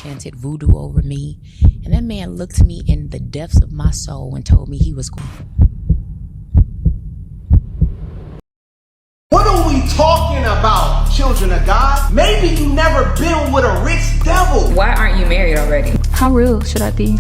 chanted voodoo over me. And that man looked me in the depths of my soul and told me he was going. What are we talking about, children of God? Maybe you never been with a rich devil. Why aren't you married already? How real should I be?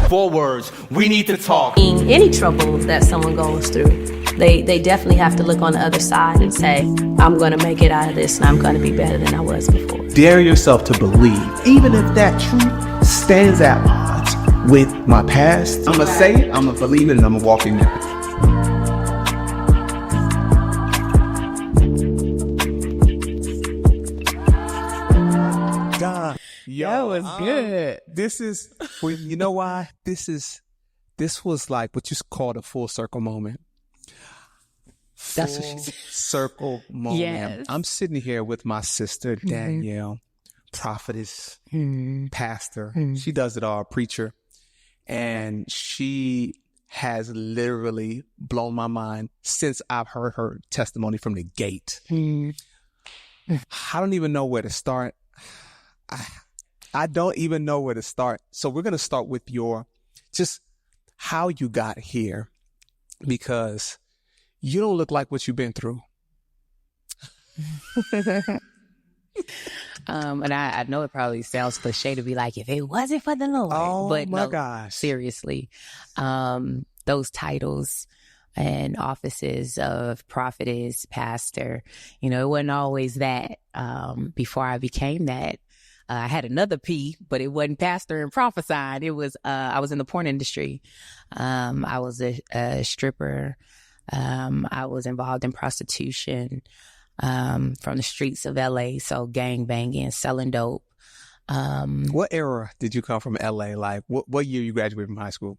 4 words, we need to talk. In any trouble that someone goes through, they definitely have to look on the other side and say, I'm going to make it out of this and I'm going to be better than I was before. Dare yourself to believe, even if that truth stands at odds with my past. I'm going to say it, I'm going to believe it, and I'm going to walk in it. God, yo, that was good. This is, you know why? This was like what you call a full circle moment. That's what she said. Circle moment. Yes. I'm sitting here with my sister, Danielle, prophetess, pastor. She does it all, preacher. And she has literally blown my mind since I've heard her testimony from the gate. I don't even know where to start. I don't even know where to start. So we're going to start with just how you got here, because you don't look like what you've been through. And I know it probably sounds cliche to be like, if it wasn't for the Lord. Oh, but my no, gosh. Seriously. Those titles and offices of prophetess, pastor, it wasn't always that. Before I became that, I had another P, but it wasn't pastor and prophesying. It was, I was in the porn industry. I was a stripper. I was involved in prostitution, from the streets of LA. So gang banging, selling dope. What era did you come from LA? Like what year you graduated from high school?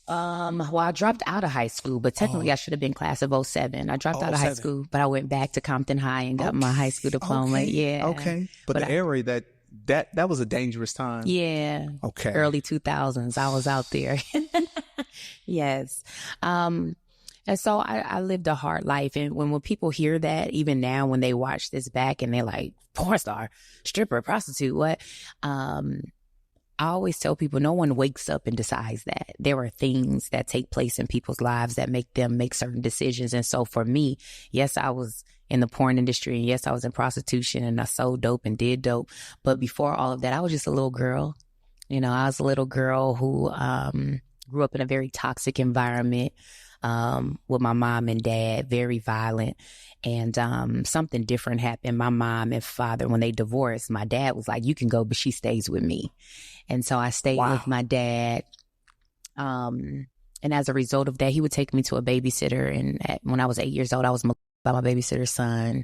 Well, I dropped out of high school, but technically I should have been class of 07. I dropped out of high school, but I went back to Compton High and got my high school diploma. Okay. Yeah. Okay. But the area that was a dangerous time. Yeah. Okay. Early 2000s. I was out there. Yes. And so I lived a hard life. And when people hear that, even now when they watch this back and they're like, porn star, stripper, prostitute, what? I always tell people no one wakes up and decides that. There are things that take place in people's lives that make them make certain decisions. And so for me, yes, I was in the porn industry, and yes, I was in prostitution, and I sold dope and did dope. But before all of that, I was just a little girl. I was a little girl who grew up in a very toxic environment with my mom and dad, very violent. And something different happened. My mom and father, when they divorced, my dad was like, you can go, but she stays with me. And so I stayed with my dad. And as a result of that, he would take me to a babysitter. And when I was 8 years old, I was molested by my babysitter's son.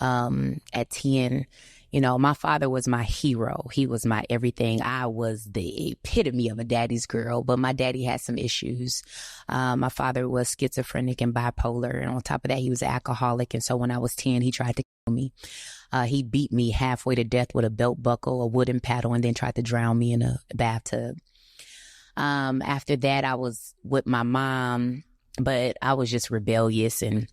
At 10, my father was my hero. He was my everything. I was the epitome of a daddy's girl, but my daddy had some issues. My father was schizophrenic and bipolar. And on top of that, he was an alcoholic. And so when I was 10, he tried to kill me. He beat me halfway to death with a belt buckle, a wooden paddle, and then tried to drown me in a bathtub. After that, I was with my mom, but I was just rebellious and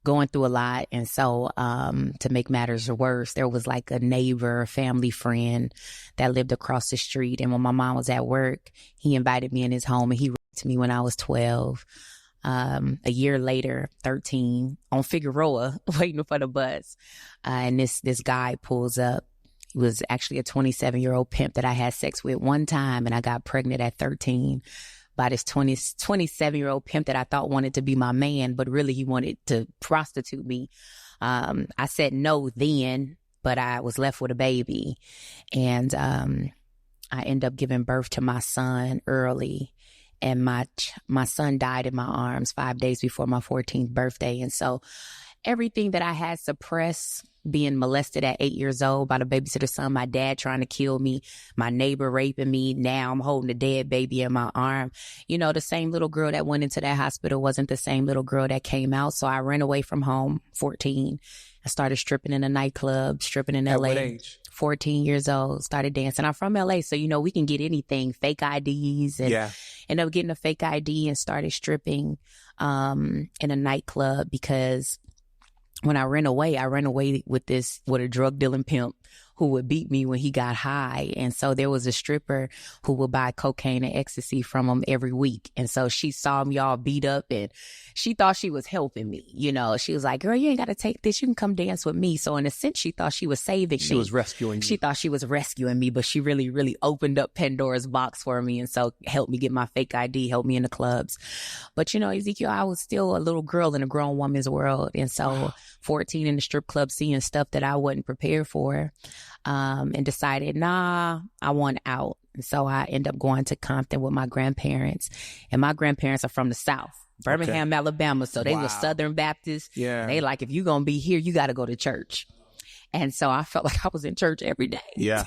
going through a lot. And so to make matters worse, there was like a neighbor, a family friend that lived across the street. And when my mom was at work, he invited me in his home, and he raped me when I was 12. A year later, 13, on Figueroa, waiting for the bus. And this guy pulls up. He was actually a 27-year-old pimp that I had sex with one time, and I got pregnant at 13 by this 27-year-old pimp that I thought wanted to be my man, but really he wanted to prostitute me. I said no then, but I was left with a baby. And I ended up giving birth to my son early. And my son died in my arms 5 days before my 14th birthday. And so everything that I had suppressed, being molested at 8 years old by the babysitter's son, my dad trying to kill me, my neighbor raping me, now I'm holding a dead baby in my arm. The same little girl that went into that hospital wasn't the same little girl that came out. So I ran away from home, 14. I started stripping in a nightclub, stripping in LA. At what age? 14 years old, started dancing. I'm from LA, so we can get anything, fake IDs, and ended up getting a fake ID and started stripping in a nightclub, because when I ran away with a drug dealing pimp who would beat me when he got high. And so there was a stripper who would buy cocaine and ecstasy from him every week. And so she saw me all beat up and she thought she was helping me. You know, she was like, girl, you ain't got to take this. You can come dance with me. So in a sense, she thought she was saving me. She was rescuing you. She thought she was rescuing me, but she really, really opened up Pandora's box for me. And so helped me get my fake ID, helped me in the clubs. But, you know, Ezekiel, I was still a little girl in a grown woman's world. And so 14 in the strip club, seeing stuff that I wasn't prepared for, and decided, nah, I want out. And so I ended up going to Compton with my grandparents. And my grandparents are from the South. Birmingham, Alabama. So they were Southern Baptists. Yeah. They like, if you're going to be here, you got to go to church. And so I felt like I was in church every day. Yeah.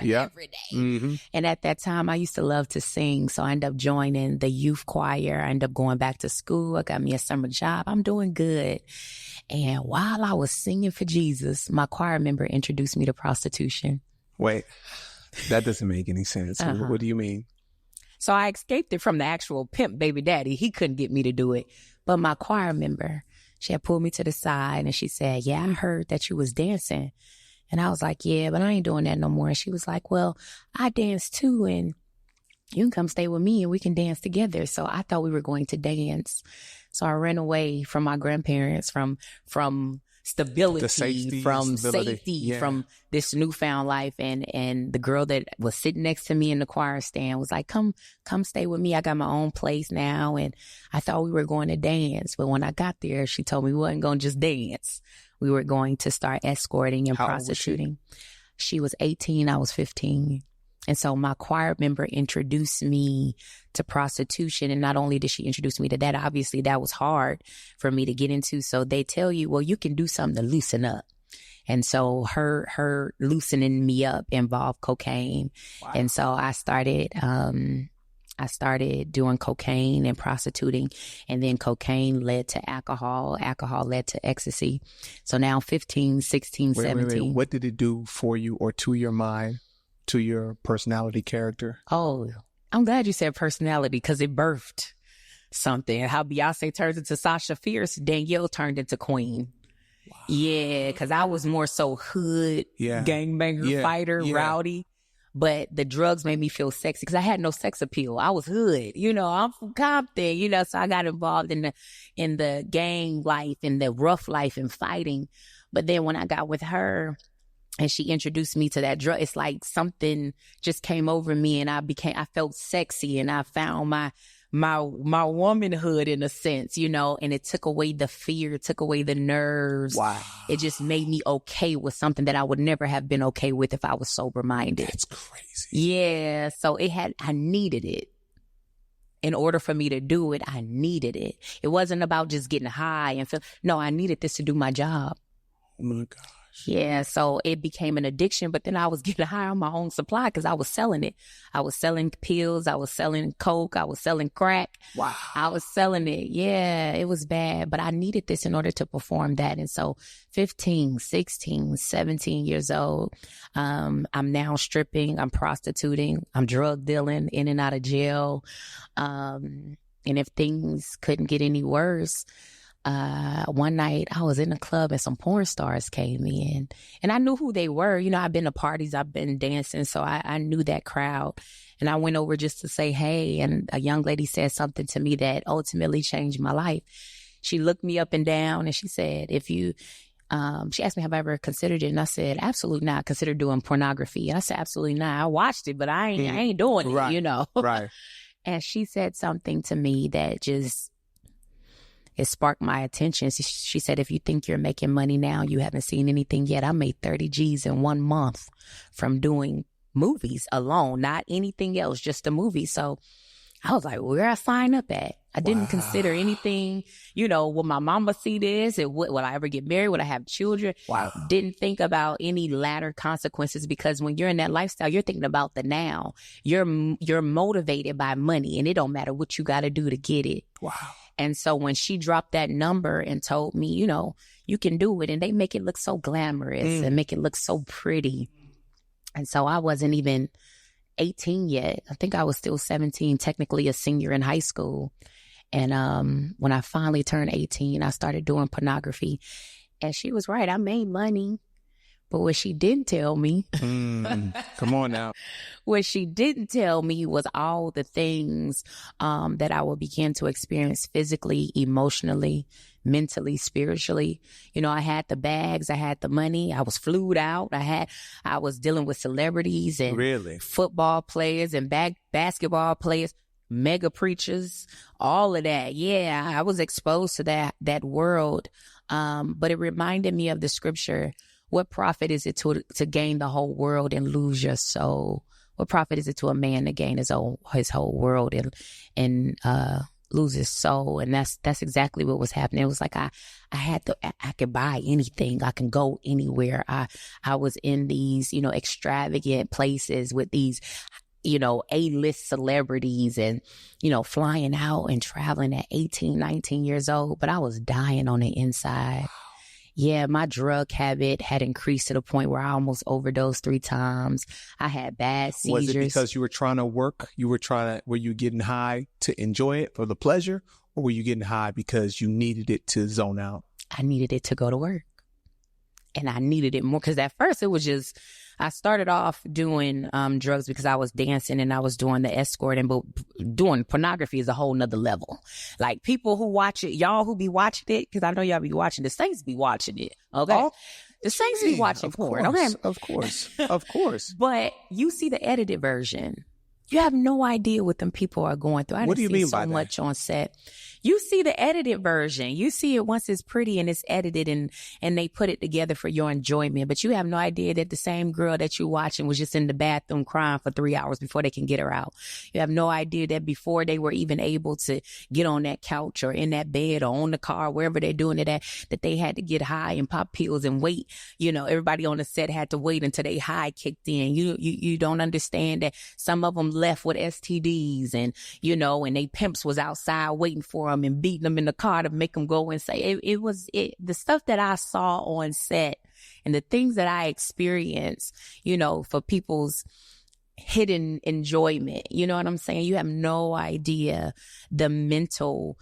Yeah. Every day. And at that time, I used to love to sing. So I ended up joining the youth choir. I ended up going back to school. I got me a summer job. I'm doing good. And while I was singing for Jesus, my choir member introduced me to prostitution. Wait, that doesn't make any sense. What do you mean? So I escaped it from the actual pimp baby daddy. He couldn't get me to do it. But my choir member, she had pulled me to the side and she said, yeah, I heard that you was dancing. And I was like, yeah, but I ain't doing that no more. And she was like, well, I dance too. And you can come stay with me and we can dance together. So I thought we were going to dance. So I ran away from my grandparents, from stability, from safety, from this newfound life. And the girl that was sitting next to me in the choir stand was like, come stay with me. I got my own place now. And I thought we were going to dance. But when I got there, she told me we wasn't going to just dance. We were going to start escorting and prostituting. She was 18. I was 15. And so my choir member introduced me to prostitution. And not only did she introduce me to that, obviously that was hard for me to get into. So they tell you, well, you can do something to loosen up. And so her loosening me up involved cocaine. Wow. And so I started doing cocaine and prostituting, and then cocaine led to alcohol led to ecstasy. So now 15, 16, 17. Wait. What did it do for you or to your mind? To your personality, character? Oh, I'm glad you said personality because it birthed something. How Beyonce turned into Sasha Fierce, Danielle turned into Queen. Wow. Yeah, because I was more so hood, gangbanger, fighter, rowdy. But the drugs made me feel sexy because I had no sex appeal. I was hood, you know, I'm from Compton, you know, so I got involved in the gang life and the rough life and fighting. But then when I got with her, and she introduced me to that drug, it's like something just came over me and I felt sexy and I found my womanhood in a sense, you know, and it took away the fear, it took away the nerves. Wow. It just made me okay with something that I would never have been okay with if I was sober minded. That's crazy. Yeah. So I needed it. In order for me to do it, I needed it. It wasn't about just getting high and no, I needed this to do my job. Oh my God. Yeah, so it became an addiction, but then I was getting high on my own supply because I was selling it. I was selling pills, I was selling coke, I was selling crack. Wow. I was selling it. Yeah, it was bad, but I needed this in order to perform that. And so 15, 16, 17 years old, I'm now stripping, I'm prostituting, I'm drug dealing in and out of jail. And if things couldn't get any worse, one night I was in a club and some porn stars came in and I knew who they were. You know, I've been to parties, I've been dancing, so I knew that crowd. And I went over just to say, hey, and a young lady said something to me that ultimately changed my life. She looked me up and down and she said, she asked me, have I ever considered it? And I said, absolutely not. Consider doing pornography. And I said, absolutely not. I watched it, but I ain't doing it, you know? Right. And she said something to me that just, it sparked my attention. She said, if you think you're making money now, you haven't seen anything yet. I made 30 G's in 1 month from doing movies alone, not anything else, just a movie. So I was like, where I sign up at? I didn't consider anything, you know, will my mama see this? Will I ever get married? Will I have children? Wow. Didn't think about any latter consequences because when you're in that lifestyle, you're thinking about the now. You're motivated by money and it don't matter what you got to do to get it. Wow. And so when she dropped that number and told me, you know, you can do it, and they make it look so glamorous and make it look so pretty. And so I wasn't even 18 yet. I think I was still 17, technically a senior in high school. And when I finally turned 18, I started doing pornography. And she was right. I made money, But what she didn't tell me, Come on now. what she didn't tell me was all the things that I would begin to experience physically, emotionally, mentally, spiritually. You know, I had the bags, I had the money, I was flued out, I was dealing with celebrities and Really? football players and basketball players, mega preachers, all of that. Yeah, I was exposed to that world. But it reminded me of the scripture. What profit is it to gain the whole world and lose your soul? What profit is it to a man to gain his whole world and lose his soul? And that's exactly what was happening. It was like I could buy anything. I can go anywhere. I was in these, extravagant places with these, A-list celebrities and, flying out and traveling at 18, 19 years old. But I was dying on the inside. Yeah, my drug habit had increased to the point where I almost overdosed 3 times. I had bad seizures. Was it because you were trying to work? Were you getting high to enjoy it for the pleasure? Or were you getting high because you needed it to zone out? I needed it to go to work. And I needed it more because at first it was just, I started off doing drugs because I was dancing and I was doing the escorting, but doing pornography is a whole nother level. Like people who watch it, y'all who be watching it, because I know y'all be watching, the saints be watching it, okay? Oh, the saints be watching porn, okay? Of course. But you see the edited version. You have no idea what them people are going through. What do you mean by that? So much on set. You see the edited version. You see it once it's pretty and it's edited and they put it together for your enjoyment. But you have no idea that the same girl that you're watching was just in the bathroom crying for 3 hours before they can get her out. You have no idea that before they were even able to get on that couch or in that bed or on the car, wherever they're doing it at, that they had to get high and pop pills and wait. Everybody on the set had to wait until they high kicked in. You don't understand that some of them left with STDs and they pimps was outside waiting for them and beating them in the car to make them go and say the stuff that I saw on set and the things that I experienced, for people's hidden enjoyment. You know what I'm saying? You have no idea the mental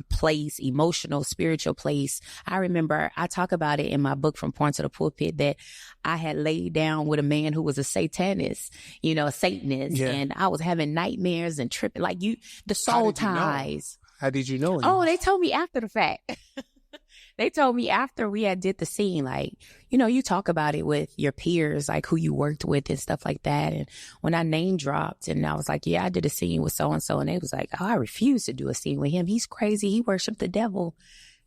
place, emotional, spiritual place. I remember I talk about it in my book, From Porn to the Pulpit, that I had laid down with a man who was a Satanist, a Satanist, yeah. And I was having nightmares and tripping, like the soul ties. How did you know? Oh, they told me after the fact. They told me after we had did the scene, like, you talk about it with your peers, like who you worked with and stuff like that. And when I name dropped and I was like, yeah, I did a scene with so-and-so. And they was like, oh, I refuse to do a scene with him. He's crazy. He worshiped the devil.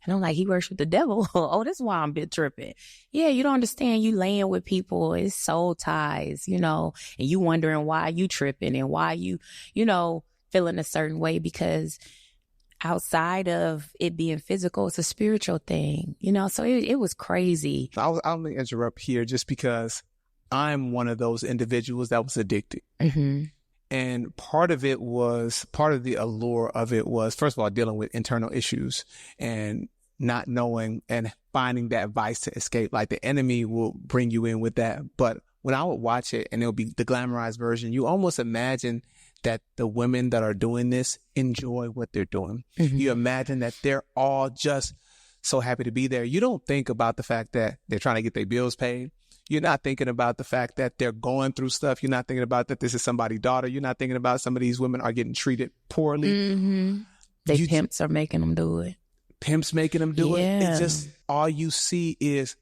And I'm like, he worshiped the devil? Oh, that's why I'm a bit tripping. Yeah, you don't understand. You laying with people. It's soul ties, and you wondering why you tripping and why you, feeling a certain way, because outside of it being physical, it's a spiritual thing, so it was crazy. I'll interrupt here just because I'm one of those individuals that was addicted. Mm-hmm. And part of the allure of it was, first of all, dealing with internal issues and not knowing and finding that vice to escape. Like the enemy will bring you in with that. But when I would watch it and it'll be the glamorized version, you almost imagine that the women that are doing this enjoy what they're doing. Mm-hmm. You imagine that they're all just so happy to be there. You don't think about the fact that they're trying to get their bills paid. You're not thinking about the fact that they're going through stuff. You're not thinking about that this is somebody's daughter. You're not thinking about some of these women are getting treated poorly. Mm-hmm. Pimps are making them do it. Pimps making them do yeah. it. It's just all you see is,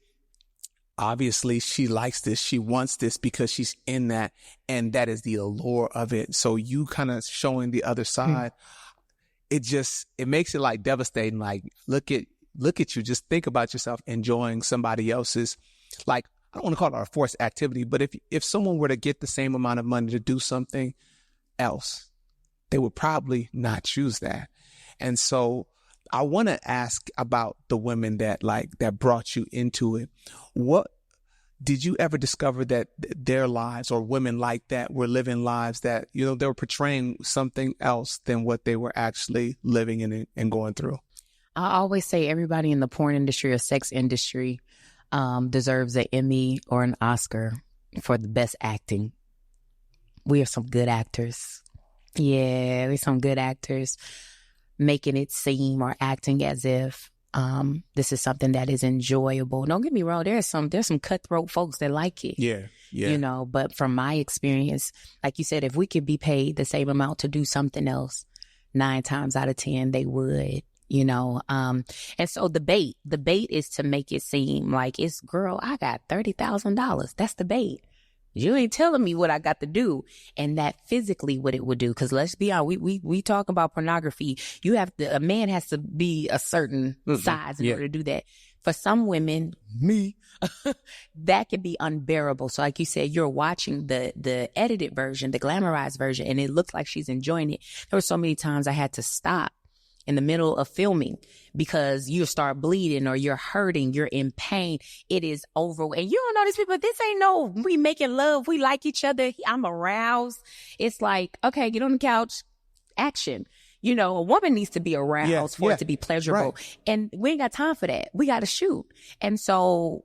obviously, she likes this. She wants this because she's in that. And that is the allure of it. So you kind of showing the other side, it makes it like devastating. Like, look at you. Just think about yourself enjoying somebody else's, like, I don't want to call it a forced activity, but if someone were to get the same amount of money to do something else, they would probably not choose that. And so I want to ask about the women that brought you into it. What did you ever discover that their lives or women like that were living lives that, they were portraying something else than what they were actually living in and going through? I always say everybody in the porn industry or sex industry deserves an Emmy or an Oscar for the best acting. We are some good actors. Yeah, we're some good actors, making it seem or acting as if This is something that is enjoyable. Don't get me wrong. There's some cutthroat folks that like it. Yeah. You know, but from my experience, like you said, if we could be paid the same amount to do something else, 9 times out of 10, they would, you know. And so the bait is to make it seem like it's, girl, I got $30,000. That's the bait. You ain't telling me what I got to do, and that physically what it would do. Because let's be honest, we talk about pornography. A man has to be a certain size in order to do that. For some women, me, that can be unbearable. So like you said, you're watching the edited version, the glamorized version, and it looks like she's enjoying it. There were so many times I had to stop in the middle of filming because you start bleeding or you're hurting, you're in pain. It is over. And you don't know these people. This ain't no, we making love. We like each other. I'm aroused. It's like, okay, get on the couch, action. You know, a woman needs to be aroused for it to be pleasurable. Right. And we ain't got time for that. We got to shoot. And so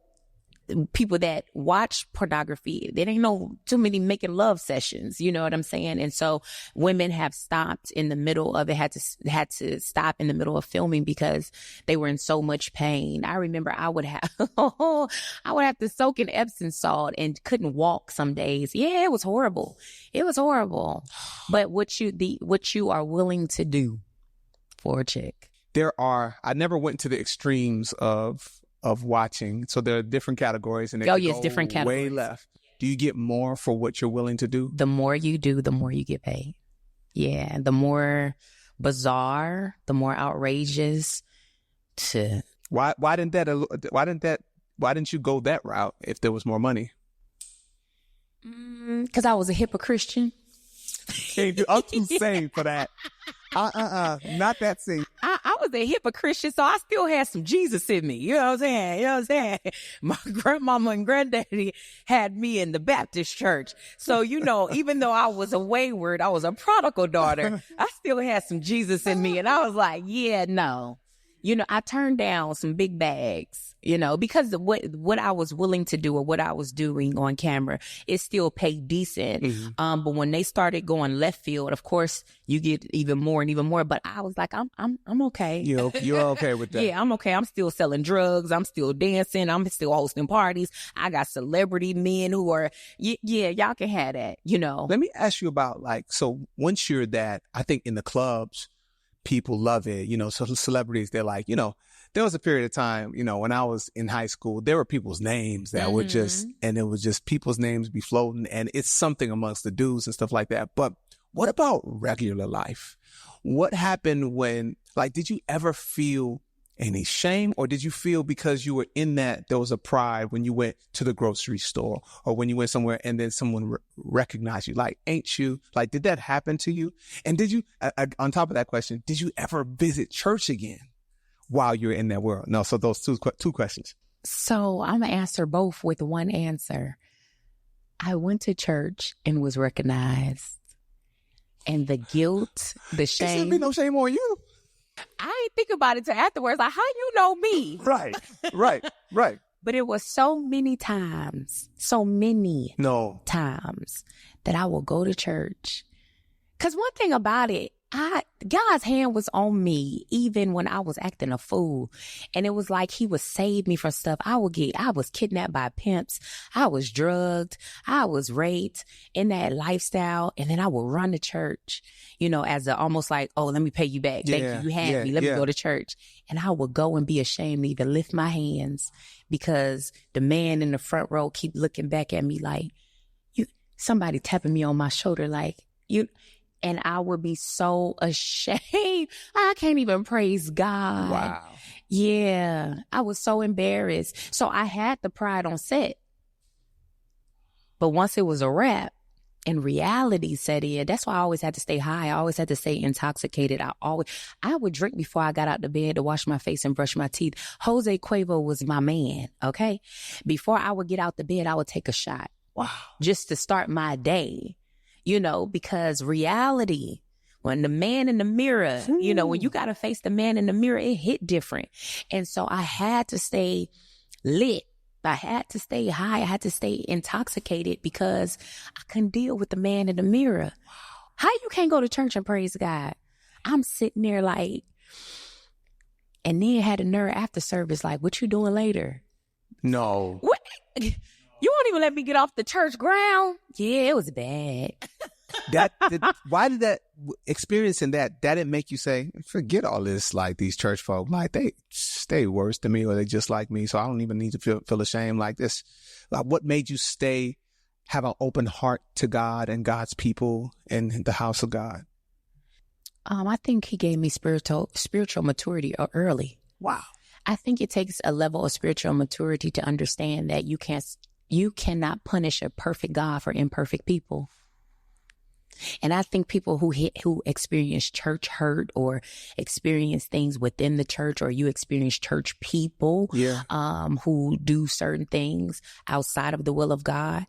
people that watch pornography, there ain't too many making love sessions. You know what I'm saying? And so women have stopped in the middle of it, had to stop in the middle of filming because they were in so much pain. I remember I would have to soak in Epsom salt and couldn't walk some days. Yeah, it was horrible. It was horrible. But what you are willing to do for a chick. I never went to the extremes of watching. So there are different categories, and different categories. Way left. Do you get more for what you're willing to do? The more you do, the more you get paid. Yeah, the more bizarre, the more outrageous. Why didn't you go that route if there was more money? Because I was a hypocrite. I'm too sane for that. Not that same. I was a hypocrite, so I still had some Jesus in me. You know what I'm saying? My grandmama and granddaddy had me in the Baptist church. So, you know, even though I was I was a prodigal daughter, I still had some Jesus in me. And I was like, yeah, no. You know, I turned down some big bags, you know, because of what I was willing to do or what I was doing on camera, it still paid decent. Mm-hmm. But when they started going left field, of course, you get even more and even more. But I was like, I'm okay. You're okay with that? Yeah, I'm okay. I'm still selling drugs. I'm still dancing. I'm still hosting parties. I got celebrity men who are, yeah, y'all can have that, you know. Let me ask you about so once you're that, I think in the clubs, people love it, you know, so celebrities, they're like, you know, there was a period of time, you know, when I was in high school, there were people's names that were and it was just people's names be floating, and it's something amongst the dudes and stuff like that. But what about regular life? What happened when, did you ever feel any shame, or did you feel because you were in that, there was a pride when you went to the grocery store or when you went somewhere and then someone recognized you? Ain't you? Did that happen to you? And did you, on top of that question, did you ever visit church again while you're in that world? No. So those two questions. So I'm going to answer both with one answer. I went to church and was recognized, and the guilt, the shame. There should be no shame on you. I ain't think about it till afterwards. Like, how you know me? Right. But it was so many times that I will go to church. Because one thing about it, God's hand was on me even when I was acting a fool. And it was like he would save me from stuff. I was kidnapped by pimps. I was drugged. I was raped in that lifestyle. And then I would run to church, you know, as almost like, oh, let me pay you back. Thank you. You had me. Let me go to church. And I would go and be ashamed to even lift my hands because the man in the front row keep looking back at me like, somebody tapping me on my shoulder like, and I would be so ashamed. I can't even praise God. Wow. Yeah. I was so embarrassed. So I had the pride on set. But once it was a wrap and reality set in, that's why I always had to stay high. I always had to stay intoxicated. I would drink before I got out of bed to wash my face and brush my teeth. Jose Cuervo was my man. Okay. Before I would get out the bed, I would take a shot. Wow. Just to start my day. You know, because reality, when the man in the mirror, you know, when you got to face the man in the mirror, it hit different. And so I had to stay lit. I had to stay high. I had to stay intoxicated because I couldn't deal with the man in the mirror. How you can't go to church and praise God? I'm sitting there like, And then had a nerve after service, like, what you doing later? No. What? You won't even let me get off the church ground? Yeah, it was bad. Why did that experiencing that didn't make you say, forget all this, like these church folk, like they worse than me or they just like me, so I don't even need to feel ashamed like this. Like, what made you have an open heart to God and God's people in the house of God? I think he gave me spiritual maturity early. Wow. I think it takes a level of spiritual maturity to understand that you cannot punish a perfect God for imperfect people. And I think people who experience church hurt or experience things within the church, or you experience church people who do certain things outside of the will of God,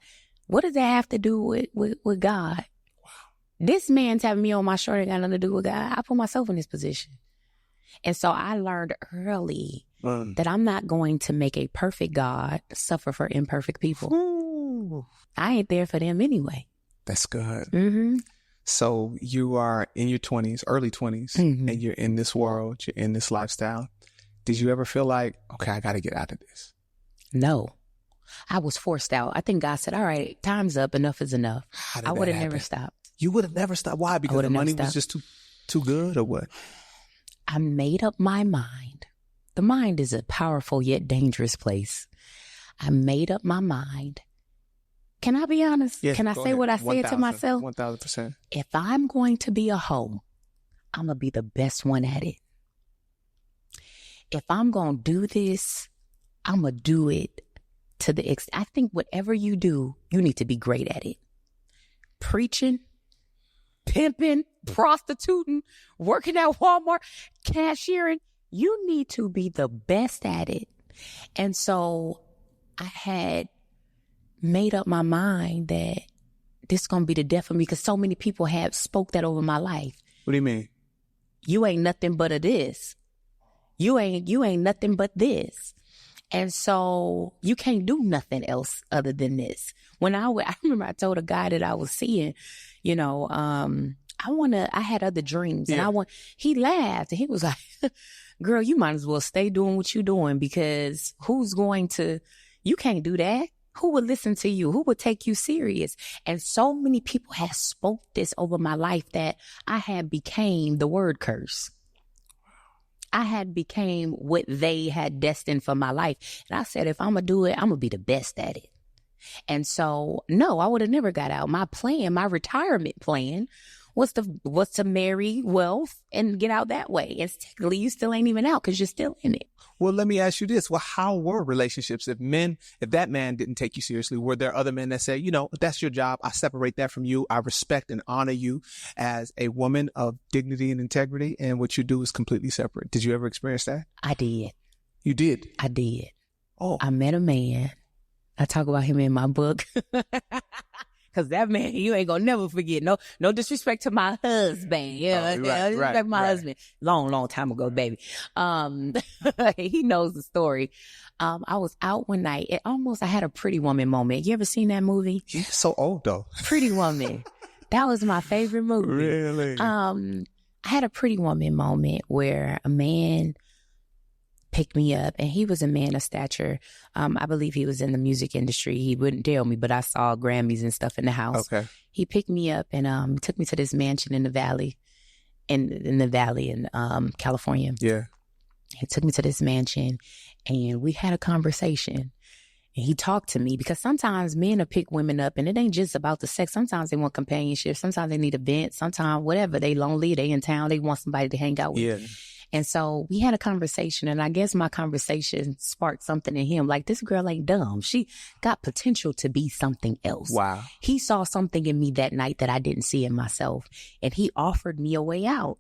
what does that have to do with God? Wow. This man's having me on my shoulder, got nothing to do with God. I put myself in this position. And so I learned early that I'm not going to make a perfect God suffer for imperfect people. Ooh. I ain't there for them anyway. That's good. Mm-hmm. So you are in your 20s, early 20s, mm-hmm. and you're in this world, you're in this lifestyle. Did you ever feel like, okay, I got to get out of this? No. I was forced out. I think God said, all right, time's up. Enough is enough. I would have never stopped. You would have never stopped? Why? Because the money was just too good, or what? I made up my mind. The mind is a powerful yet dangerous place. I made up my mind. Can I be honest? Yes, Can I say ahead. what I said to myself? 1,000%. If I'm going to be a hoe, I'm going to be the best one at it. If I'm going to do this, I'm going to do it to the extent. I think whatever you do, you need to be great at it. Preaching, pimping, prostituting, working at Walmart, cashiering, you need to be the best at it. And so I had made up my mind that this is going to be the death of me, because so many people have spoke that over my life. What do you mean? You ain't nothing but a this. You ain't nothing but this. And so you can't do nothing else other than this. I remember I told a guy that I was seeing, I had other dreams, and he laughed and he was like, girl, you might as well stay doing what you're doing, because you can't do that. Who would listen to you? Who would take you serious? And so many people have spoke this over my life that I had became the word curse. I had became what they had destined for my life. And I said, if I'm going to do it, I'm going to be the best at it. And so, no, I would have never got out. My retirement plan was to marry wealth and get out that way. And technically, you still ain't even out because you're still in it. Well, let me ask you this. Well, how were relationships? If that man didn't take you seriously, were there other men that say, that's your job. I separate that from you. I respect and honor you as a woman of dignity and integrity, and what you do is completely separate. Did you ever experience that? I did. You did? I did. Oh. I met a man. I talk about him in my book. Because that man, you ain't going to never forget. No disrespect to my husband. Yeah, disrespect to my husband. Long time ago, baby. He knows the story. I was out one night. I had a Pretty Woman moment. You ever seen that movie? Yeah, so old though. Pretty Woman. That was my favorite movie. Really? I had a Pretty Woman moment where a man picked me up, and he was a man of stature. I believe he was in the music industry. He wouldn't tell me, but I saw Grammys and stuff in the house. Okay. He picked me up and took me to this mansion in the valley, in California. Yeah. He took me to this mansion, and we had a conversation. And he talked to me, because sometimes men will pick women up, and it ain't just about the sex. Sometimes they want companionship. Sometimes they need a vent. Sometimes whatever, they lonely, they in town, they want somebody to hang out with. Yeah. And so we had a conversation, and I guess my conversation sparked something in him. Like, this girl ain't dumb. She got potential to be something else. Wow. He saw something in me that night that I didn't see in myself, and he offered me a way out.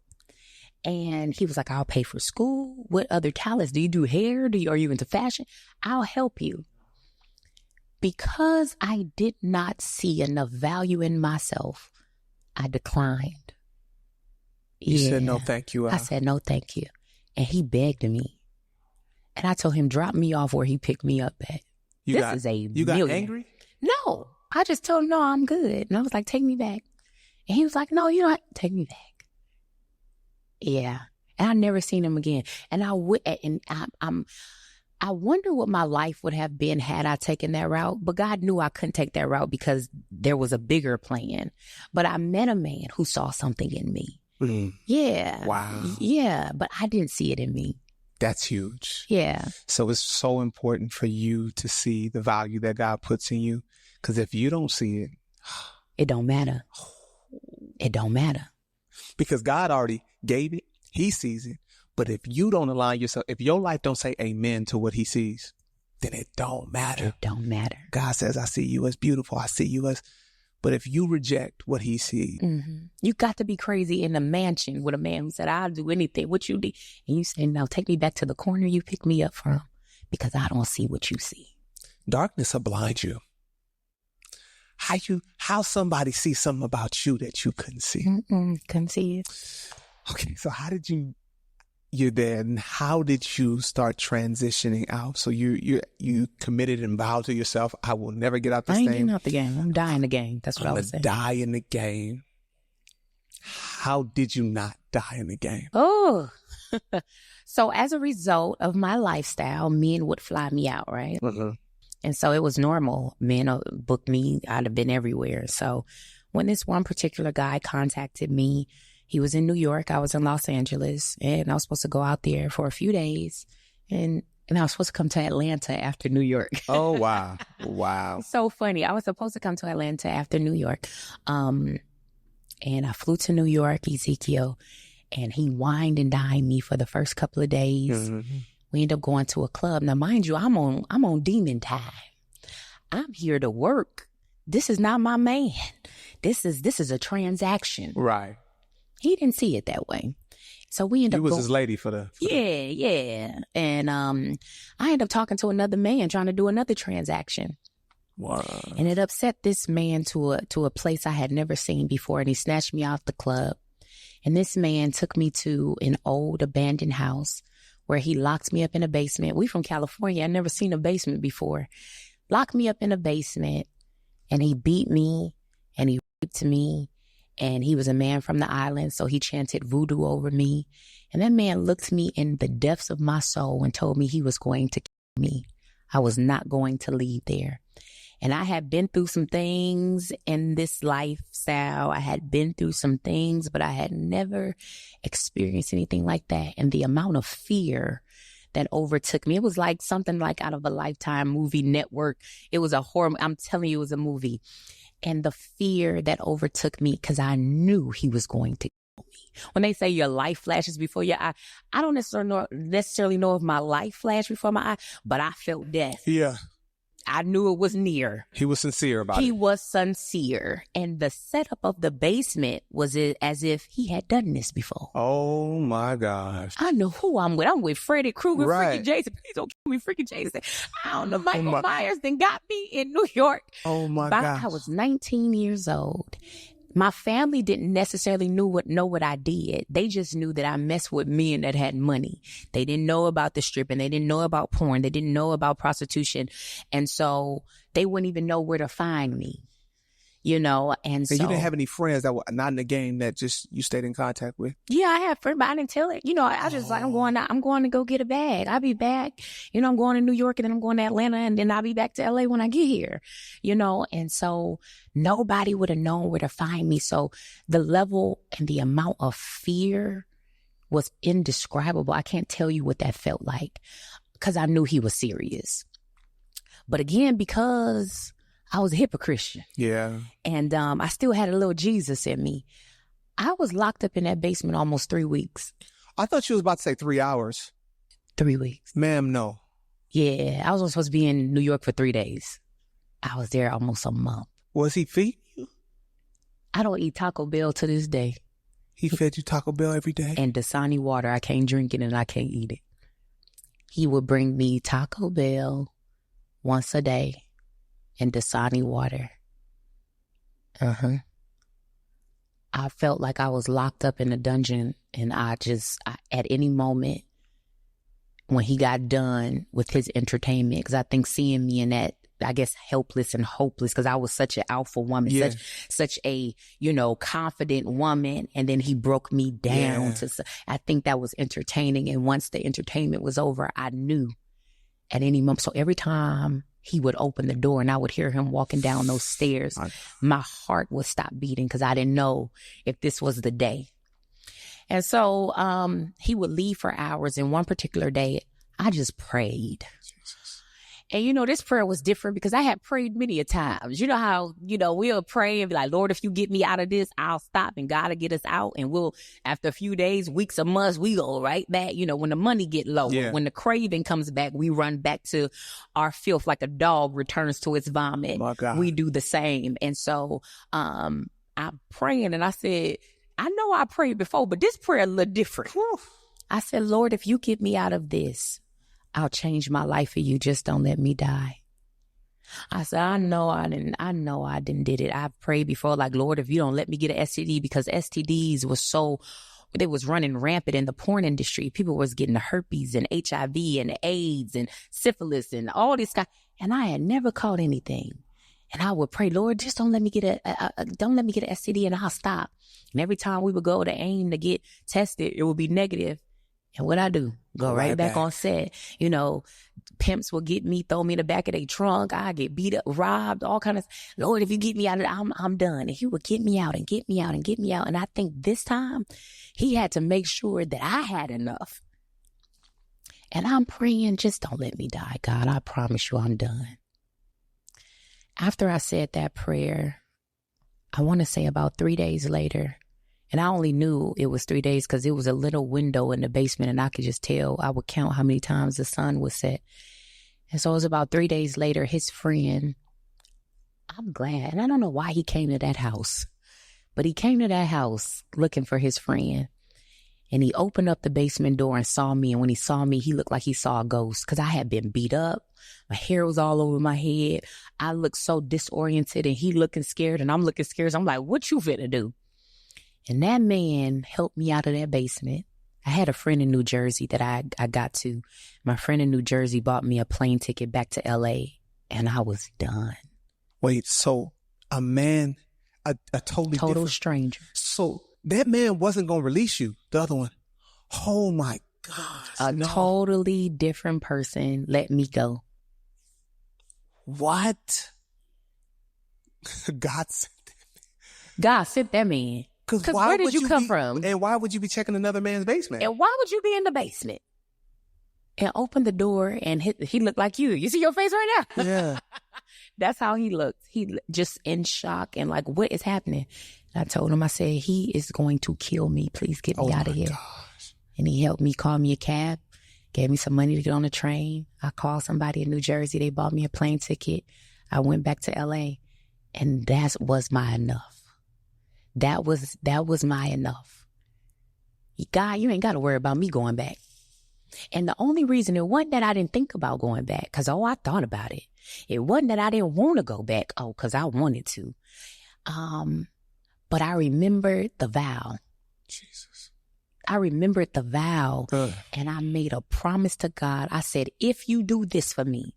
And he was like, I'll pay for school. What other talents? Do you do hair? Are you into fashion? I'll help you. Because I did not see enough value in myself, I declined. You said no, thank you. I said no, thank you. And he begged me. And I told him, drop me off where he picked me up at. You got angry? No. I just told him, no, I'm good. And I was like, take me back. And he was like, no, you don't have to take me back. Yeah. And I never seen him again. And I wonder what my life would have been had I taken that route. But God knew I couldn't take that route because there was a bigger plan. But I met a man who saw something in me. Mm. Yeah. Wow. Yeah. But I didn't see it in me. That's huge. Yeah. So it's so important for you to see the value that God puts in you. Because if you don't see it, it don't matter. It don't matter. Because God already gave it. He sees it. But if you don't align yourself, if your life don't say amen to what he sees, then it don't matter. It don't matter. God says, I see you as beautiful. I see you as, but if you reject what he sees. Mm-hmm. You got to be crazy in a mansion with a man who said, I'll do anything. What you do? And you say, no, take me back to the corner you picked me up from because I don't see what you see. Darkness will blind you. How somebody see something about you that you couldn't see? Couldn't see it. Okay, so how did you're there, and how did you start transitioning out? So you committed and vowed to yourself, I will never get out this I ain't game. getting out the game. I'm dying the game. That's what I was saying. Die in the game. How did you not die in the game? Oh, so as a result of my lifestyle, men would fly me out, right? Mm-hmm. And so it was normal. Men booked me. I'd have been everywhere. So when this one particular guy contacted me, he was in New York. I was in Los Angeles, and I was supposed to go out there for a few days. And I was supposed to come to Atlanta after New York. Oh, wow. Wow. So funny. I was supposed to come to Atlanta after New York. And I flew to New York, Ezekiel, and he wined and dined me for the first couple of days. Mm-hmm. We ended up going to a club. Now, mind you, I'm on demon time. I'm here to work. This is not my man. This is a transaction. Right. He didn't see it that way. So we ended up You was his lady for the... Yeah. And I ended up talking to another man trying to do another transaction. Wow. And it upset this man to a place I had never seen before. And he snatched me out the club. And this man took me to an old abandoned house where he locked me up in a basement. We from California. I'd never seen a basement before. Locked me up in a basement, and he beat me, and he raped me, and he was a man from the island, so he chanted voodoo over me. And that man looked me in the depths of my soul and told me he was going to kill me. I was not going to leave there. And I had been through some things in this lifestyle. I had been through some things, but I had never experienced anything like that. And the amount of fear that overtook me, it was like something like out of a Lifetime movie network. It was a horror. I'm telling you, it was a movie. And the fear that overtook me because I knew he was going to kill me. When they say your life flashes before your eye, I don't necessarily know if my life flashed before my eye, but I felt death. Yeah. I knew it was near. He was sincere about it. He was sincere. And the setup of the basement was as if he had done this before. Oh, my gosh. I know who I'm with. I'm with Freddy Krueger, right. Freaky Jason. Please don't kill me, Freaky Jason. I don't know. Michael Myers then got me in New York. Oh, my gosh. I was 19 years old. My family didn't necessarily know what I did. They just knew that I messed with men that had money. They didn't know about the stripping. They didn't know about porn. They didn't know about prostitution. And so they wouldn't even know where to find me, And so you didn't have any friends that were not in the game that just you stayed in contact with? Yeah, I had friends, but I didn't tell it. I just I'm going to go get a bag. I'll be back. I'm going to New York, and then I'm going to Atlanta, and then I'll be back to LA when I get here, And so nobody would have known where to find me. So the level and the amount of fear was indescribable. I can't tell you what that felt like because I knew he was serious. But again, because I was a hypocrite. Yeah. And I still had a little Jesus in me. I was locked up in that basement almost 3 weeks. I thought you was about to say 3 hours. 3 weeks. Ma'am, no. Yeah, I was only supposed to be in New York for 3 days. I was there almost a month. Was he feeding you? I don't eat Taco Bell to this day. He fed you Taco Bell every day? And Dasani water. I can't drink it and I can't eat it. He would bring me Taco Bell once a day and Dasani water. I felt like I was locked up in a dungeon, and I at any moment when he got done with his entertainment, because I think seeing me in I guess, helpless and hopeless because I was such an alpha woman, Yeah. such a, confident woman. And then he broke me down I think that was entertaining. And once the entertainment was over, I knew at any moment. So every time he would open the door and I would hear him walking down those stairs, my heart would stop beating because I didn't know if this was the day. And so he would leave for hours. And one particular day, I just prayed. Jesus. And, this prayer was different because I had prayed many a times. You know how, we'll pray and be like, Lord, if you get me out of this, I'll stop and God will get us out. And we'll, after a few days, weeks, or months, we go right back. When the money get low, when the craving comes back, we run back to our filth like a dog returns to its vomit. My God. We do the same. And so I'm praying and I said, I know I prayed before, but this prayer a little different. I said, Lord, if you get me out of this, I'll change my life for you. Just don't let me die. I said, I know I didn't did it. I've prayed before, like, Lord, if you don't let me get an STD, because STDs they was running rampant in the porn industry. People was getting the herpes and HIV and AIDS and syphilis and all this stuff. And I had never caught anything. And I would pray, Lord, just don't let me get don't let me get an STD and I'll stop. And every time we would go to AIM to get tested, it would be negative. And what I do, go right back on set. Pimps will get me, throw me in the back of their trunk. I get beat up, robbed, all kind of. Lord, if you get me out of it, I'm done. And he would get me out and get me out and get me out. And I think this time he had to make sure that I had enough. And I'm praying, just don't let me die, God. I promise you I'm done. After I said that prayer, I want to say about 3 days later, and I only knew it was 3 days because it was a little window in the basement and I could just tell. I would count how many times the sun was set. And so it was about 3 days later, his friend, I'm glad, and I don't know why he came to that house, but he came to that house looking for his friend. And he opened up the basement door and saw me. And when he saw me, he looked like he saw a ghost because I had been beat up. My hair was all over my head. I looked so disoriented and he looking scared and I'm looking scared. So I'm like, what you finna do? And that man helped me out of that basement. I had a friend in New Jersey that I got to. My friend in New Jersey bought me a plane ticket back to LA and I was done. Wait, so a man, a totally Total different stranger. So that man wasn't going to release you, the other one. Oh my gosh. Totally different person let me go. What? God sent that man. Because why where did would you come from? And why would you be checking another man's basement? And why would you be in the basement? And open the door and he looked like you. You see your face right now? Yeah. That's how he looked. He just in shock and like, what is happening? And I told him, I said, he is going to kill me. Please get me out of here. Gosh. And he helped me, call me a cab, gave me some money to get on the train. I called somebody in New Jersey. They bought me a plane ticket. I went back to LA and that was my enough. That was my enough. God, you ain't got to worry about me going back. And the only reason it wasn't that I didn't think about going back, because, I thought about it. It wasn't that I didn't want to go back, because I wanted to. But I remembered the vow. Jesus. I remembered the vow, and I made a promise to God. I said, if you do this for me,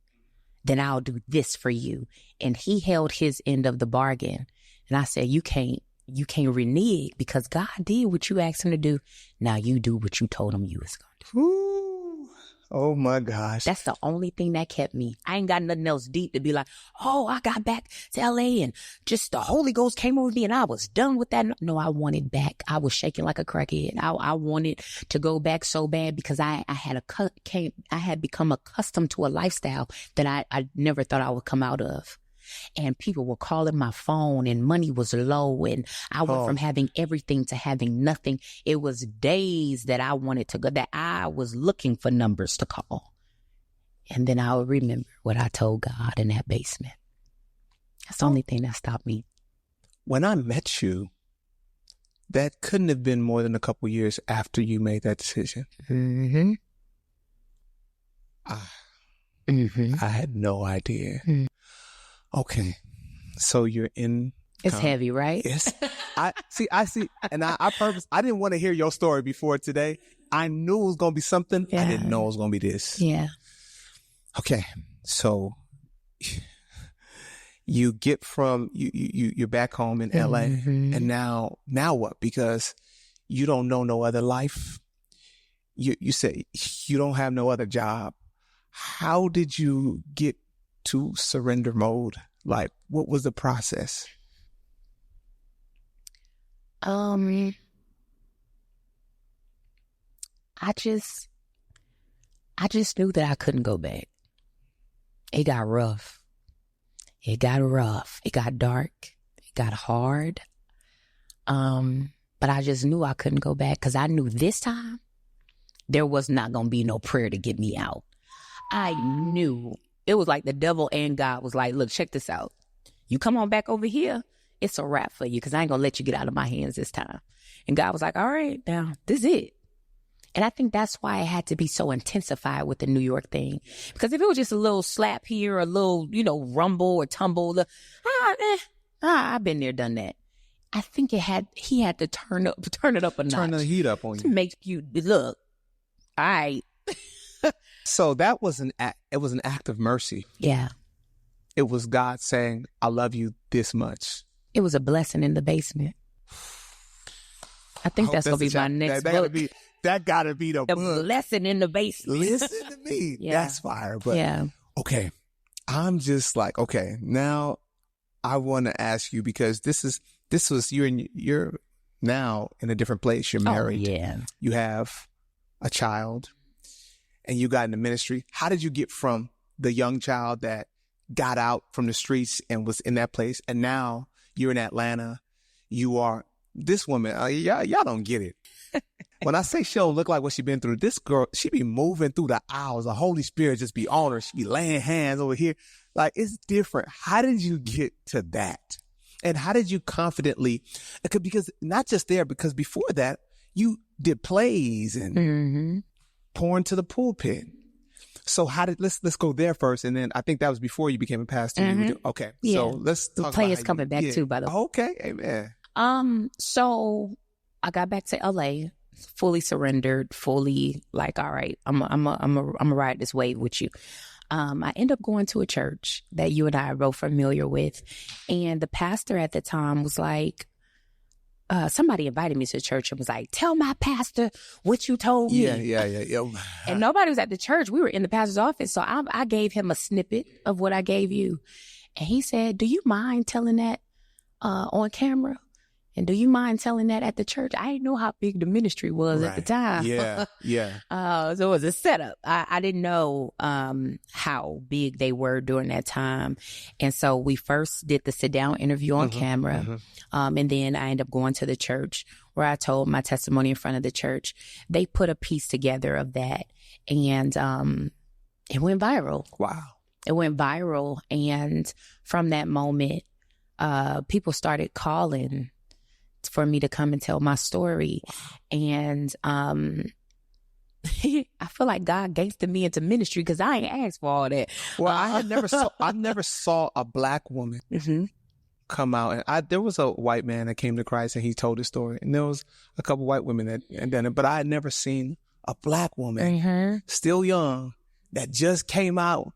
then I'll do this for you. And he held his end of the bargain. And I said, you can't renege because God did what you asked him to do. Now you do what you told him you was going to do. Ooh. Oh my gosh. That's the only thing that kept me. I ain't got nothing else deep to be like, I got back to LA and just the Holy Ghost came over me and I was done with that. No, I wanted back. I was shaking like a crackhead. I wanted to go back so bad because I had become accustomed to a lifestyle that I never thought I would come out of. And people were calling my phone and money was low and I went from having everything to having nothing. It was days that I wanted to go, that I was looking for numbers to call. And then I would remember what I told God in that basement. That's the only thing that stopped me. When I met you, that couldn't have been more than a couple years after you made that decision. Mm-hmm. I had no idea. Mm-hmm. Okay, so you're in. It's heavy, right? Yes. I see. And I purpose. I didn't want to hear your story before today. I knew it was going to be something. Yeah. I didn't know it was going to be this. Yeah. Okay, so You get from, you're back home in LA, and now what? Because you don't know no other life. You say you don't have no other job. How did you get to surrender mode? Like, what was the process? I just knew that I couldn't go back. It got rough. It got dark. It got hard. But I just knew I couldn't go back because I knew this time there was not going to be no prayer to get me out. I knew. It was like the devil and God was like, look, check this out. You come on back over here, it's a wrap for you because I ain't going to let you get out of my hands this time. And God was like, all right, now this is it. And I think that's why it had to be so intensified with the New York thing. Because if it was just a little slap here, a little, rumble or tumble, I've been there, done that. I think he had to turn it up a notch. Turn the heat up on you. To make you look, all right. So that was it was an act of mercy. Yeah. It was God saying, I love you this much. It was a blessing in the basement. I think that's going to be my next book. That gotta be the book. Lesson in the basement. Listen to me. Yeah. That's fire. But yeah. Okay. I'm just like, okay, now I want to ask you because you're now in a different place. You're married. Oh, yeah. You have a child and you got in the ministry. How did you get from the young child that got out from the streets and was in that place? And now you're in Atlanta. You are this woman. Y'all don't get it. When I say she don't look like what she been through, this girl, she be moving through the aisles. The Holy Spirit just be on her. She be laying hands over here. Like, it's different. How did you get to that? And how did you confidently, because not just there, because before that, you did plays and pouring to the pulpit. So let's go there first. And then I think that was before you became a pastor. Okay. Yeah. So let's talk the play about is coming back too, by the way. Okay. Amen. So I got back to LA, fully surrendered, fully like, all right, I'm gonna ride this wave with you. I ended up going to a church that you and I are both familiar with. And the pastor at the time was like, somebody invited me to the church and was like, tell my pastor what you told me. Yeah. And nobody was at the church. We were in the pastor's office. So I gave him a snippet of what I gave you. And he said, do you mind telling that on camera? And do you mind telling that at the church? I didn't know how big the ministry was at the time. Yeah. So it was a setup. I didn't know how big they were during that time. And so we first did the sit down interview on camera. And then I ended up going to the church where I told my testimony in front of the church. They put a piece together of that. And it went viral. Wow. It went viral. And from that moment, people started calling for me to come and tell my story. And I feel like God gangstered me into ministry because I ain't asked for all that. Well, I never saw a black woman come out. And there was a white man that came to Christ and he told his story. And there was a couple white women that done it. But I had never seen a black woman, still young, that just came out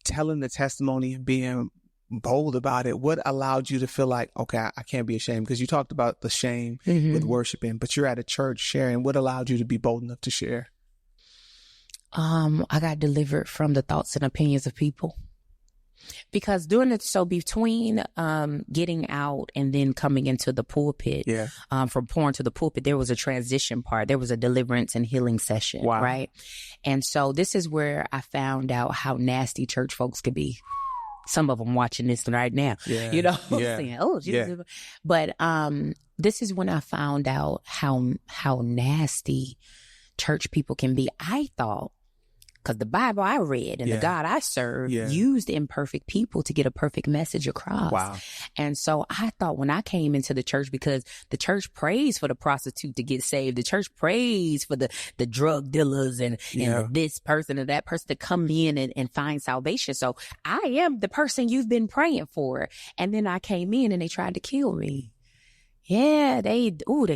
telling the testimony and being bold about it. What allowed you to feel like, okay, I can't be ashamed? Because you talked about the shame with worshiping, but you're at a church sharing. What allowed you to be bold enough to share? I got delivered from the thoughts and opinions of people. Because between getting out and then coming into the pulpit, from pouring to the pulpit, there was a transition part. There was a deliverance and healing session, right? And so this is where I found out how nasty church folks could be. Some of them watching this right now, saying, oh, Jesus. But this is when I found out how nasty church people can be. I thought, because the Bible I read and the God I serve used imperfect people to get a perfect message across. Wow. And so I thought when I came into the church, because the church prays for the prostitute to get saved, the church prays for the drug dealers and this person and that person to come in and find salvation. So I am the person you've been praying for. And then I came in and they tried to kill me. Yeah, they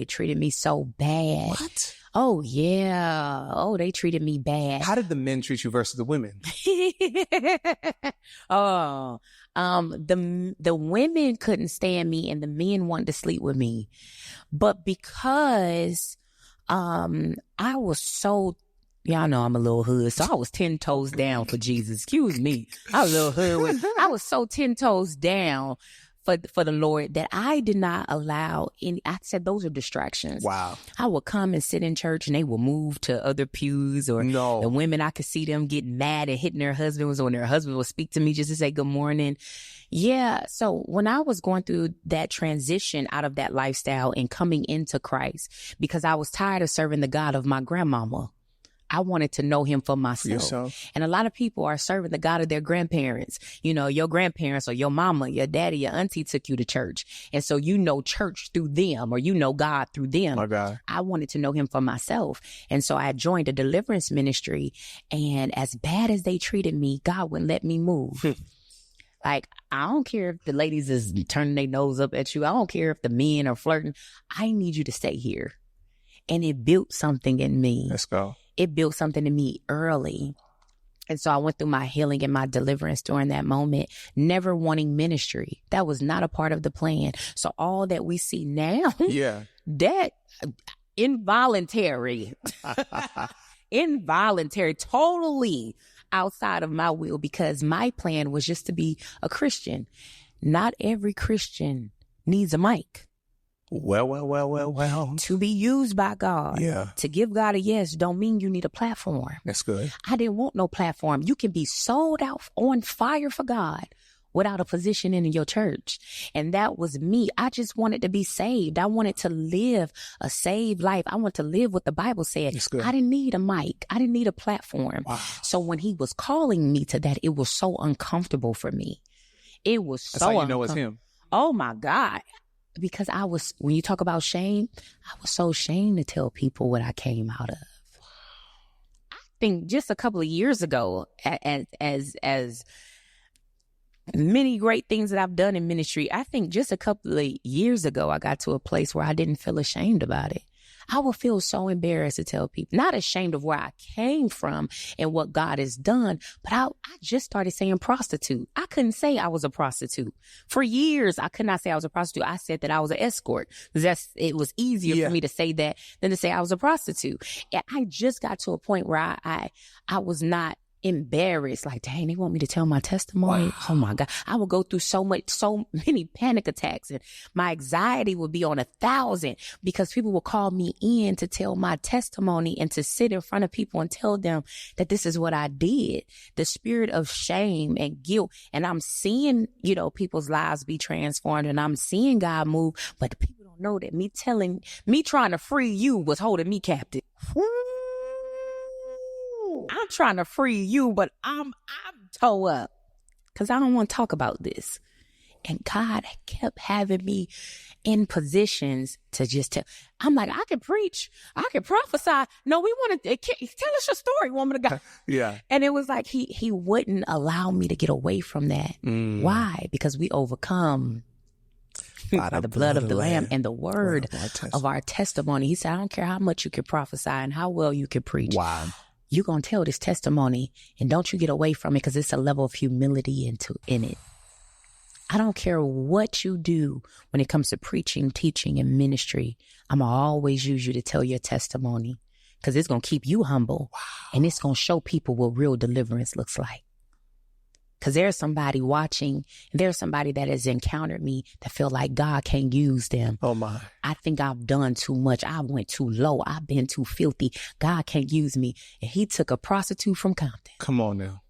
treated me so bad. What? Oh, yeah. Oh, they treated me bad. How did the men treat you versus the women? The women couldn't stand me and the men wanted to sleep with me. But because I was so, y'all know I'm a little hood, so I was 10 toes down for Jesus. Excuse me. I was a little hood. I was so 10 toes down for the Lord that I did not allow any. I said those are distractions. Wow. I would come and sit in church and they would move to other pews, or the women, I could see them getting mad and hitting their husbands when their husband would speak to me just to say good morning. Yeah. So when I was going through that transition out of that lifestyle and coming into Christ, because I was tired of serving the God of my grandmama, I wanted to know him for myself. And a lot of people are serving the God of their grandparents. You know, your grandparents or your mama, your daddy, your auntie took you to church. And so you know church through them, or you know God through them. My God. I wanted to know him for myself. And so I joined a deliverance ministry. And as bad as they treated me, God wouldn't let me move. Like, I don't care if the ladies is turning their nose up at you. I don't care if the men are flirting. I need you to stay here. And it built something in me. Let's go. It built something in me early. And so I went through my healing and my deliverance during that moment, never wanting ministry. That was not a part of the plan. So all that we see now, that involuntary, totally outside of my will, because my plan was just to be a Christian. Not every Christian needs a mic. Well. To be used by God. Yeah. To give God a yes don't mean you need a platform. That's good. I didn't want no platform. You can be sold out on fire for God without a position in your church. And that was me. I just wanted to be saved. I wanted to live a saved life. I wanted to live what the Bible said. That's good. I didn't need a mic. I didn't need a platform. Wow. So when he was calling me to that, it was so uncomfortable for me. It was so That's how you know it's him. Oh my God. Because when you talk about shame, I was so ashamed to tell people what I came out of. I think just a couple of years ago, as many great things that I've done in ministry, I think just a couple of years ago, I got to a place where I didn't feel ashamed about it. I would feel so embarrassed to tell people, not ashamed of where I came from and what God has done, but I just started saying prostitute. I couldn't say I was a prostitute. For years, I could not say I was a prostitute. I said that I was an escort. It was easier for me to say that than to say I was a prostitute. And I just got to a point where I was not embarrassed, like, dang, they want me to tell my testimony. Wow. Oh my God. I would go through so many panic attacks, and my anxiety would be on 1,000 because people would call me in to tell my testimony and to sit in front of people and tell them that this is what I did. The spirit of shame and guilt. And I'm seeing, people's lives be transformed, and I'm seeing God move, but the people don't know that me trying to free you was holding me captive. I'm trying to free you, but I'm toe up because I don't want to talk about this. And God kept having me in positions to just tell. I'm like, I can preach. I can prophesy. No, we want to tell us your story, woman of God. Yeah. And it was like he wouldn't allow me to get away from that. Why? Because we overcome by the blood of the Lamb and the word of our testimony. He said, I don't care how much you can prophesy and how well you can preach. Wow. You're going to tell this testimony, and don't you get away from it, because it's a level of humility in it. I don't care what you do when it comes to preaching, teaching, and ministry. I'm going to always use you to tell your testimony, because it's going to keep you humble. Wow. And it's going to show people what real deliverance looks like. Because there's somebody watching, and there's somebody that has encountered me that feel like God can't use them. Oh my. I think I've done too much. I went too low. I've been too filthy. God can't use me. And he took a prostitute from Compton. Come on now.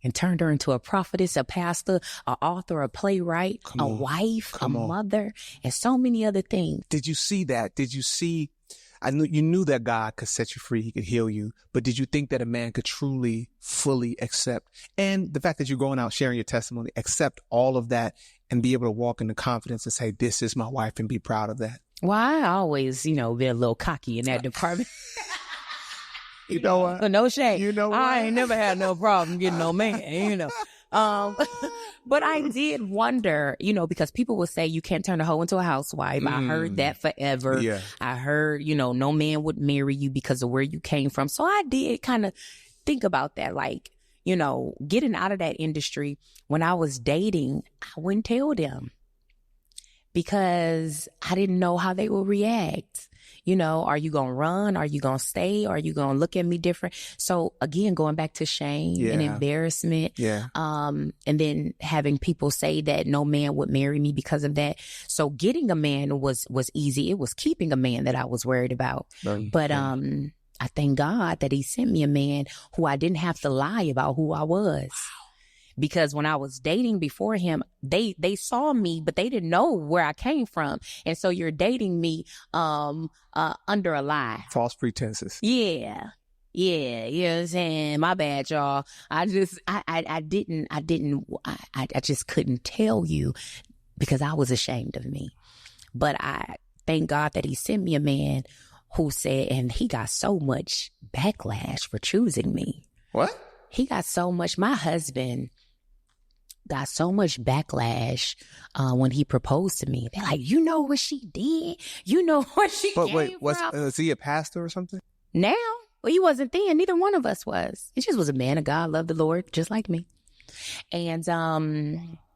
And turned her into a prophetess, a pastor, an author, a playwright, a wife, a mother, and so many other things. Did you see that? You knew that God could set you free, he could heal you, but did you think that a man could truly, fully accept, and the fact that you're going out sharing your testimony, accept all of that and be able to walk in the confidence and say, this is my wife, and be proud of that? Well, I always, be a little cocky in that department. You know what? No shame. You know what? I ain't never had no problem getting no man, But I did wonder, because people will say you can't turn a hoe into a housewife. I heard that forever. Yeah. I heard, no man would marry you because of where you came from. So I did kind of think about that, like, getting out of that industry. When I was dating, I wouldn't tell them because I didn't know how they would react. Are you going to run? Are you going to stay? Are you going to look at me different? So again, going back to shame and embarrassment. Yeah. And then having people say that no man would marry me because of that. So getting a man was easy. It was keeping a man that I was worried about. But I thank God that he sent me a man who I didn't have to lie about who I was. Wow. Because when I was dating before him, they saw me, but they didn't know where I came from. And so you're dating me under a lie. False pretenses. Yeah. You know what I'm saying? My bad, y'all. I just couldn't tell you because I was ashamed of me. But I thank God that he sent me a man who said, and he got so much backlash for choosing me. What? He got so much, my husband got so much backlash when he proposed to me. They're like, you know what she did? You know what she came from? Was he a pastor or something? Now? Well, he wasn't then. Neither one of us was. He just was a man of God, loved the Lord, just like me. And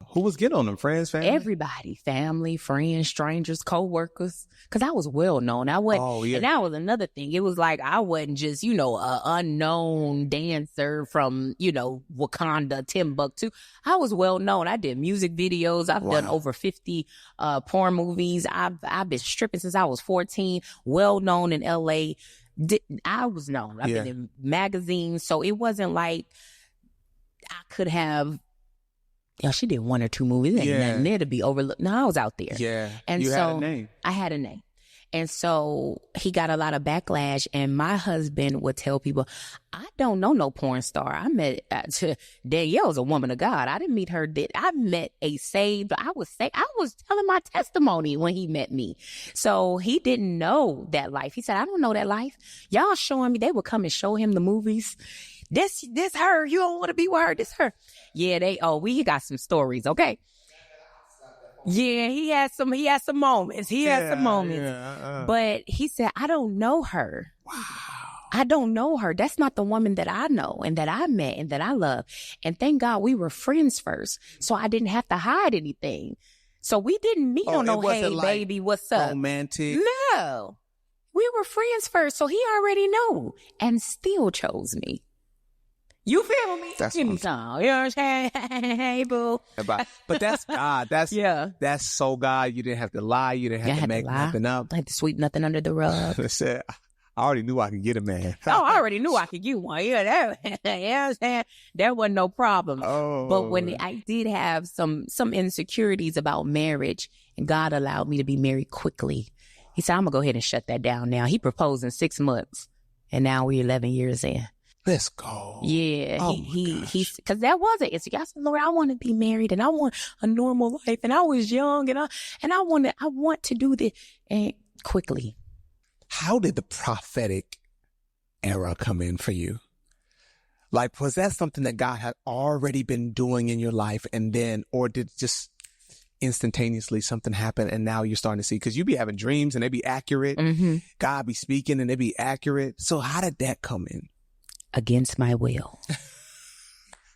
who was getting on them? Friends, family? Everybody, family, friends, strangers, co-workers. Because I was well known. I wasn't. Oh, yeah. And that was another thing. It was like I wasn't just, an unknown dancer from, Wakanda, Timbuktu. I was well known. I did music videos. I've done over 50 porn movies. I've been stripping since I was 14. Well known in LA. I was known. I've been in magazines. So it wasn't like I could have. She did 1 or 2 movies. Ain't nothing there to be overlooked. No, I was out there. Yeah. And you so had a name. I had a name. And so he got a lot of backlash. And my husband would tell people, I don't know no porn star. I met Danielle's a woman of God. I didn't meet her. I met a saved. I was telling my testimony when he met me. So he didn't know that life. He said, I don't know that life. Y'all showing me. They would come and show him the movies. This her. You don't want to be with her. This her. Yeah, we got some stories, okay? Yeah, he had some moments. But he said, I don't know her. Wow. I don't know her. That's not the woman that I know and that I met and that I love. And thank God we were friends first. So I didn't have to hide anything. So we didn't meet on no, hey, like baby, what's up? Romantic. No. We were friends first. So he already knew and still chose me. You feel me? That's Give me some. You know what I'm saying? Hey, boo. But that's God. That's so God. You didn't have to lie. You didn't have to make nothing up. I had to sweep nothing under the rug. I already knew I could get a man. I already knew I could get one. Yeah, there wasn't no problem. Oh. But when I did have some insecurities about marriage, and God allowed me to be married quickly, he said, I'm going to go ahead and shut that down now. He proposed in 6 months, and now we're 11 years in. Let's go. Yeah, he's because that was an issue. I said, Lord, I want to be married and I want a normal life, and I was young and I want to do this and quickly. How did the prophetic era come in for you? Like, was that something that God had already been doing in your life, and then, or did just instantaneously something happen and now you're starting to see? Because you be having dreams and they be accurate. Mm-hmm. God be speaking and they be accurate. So how did that come in? Against my will.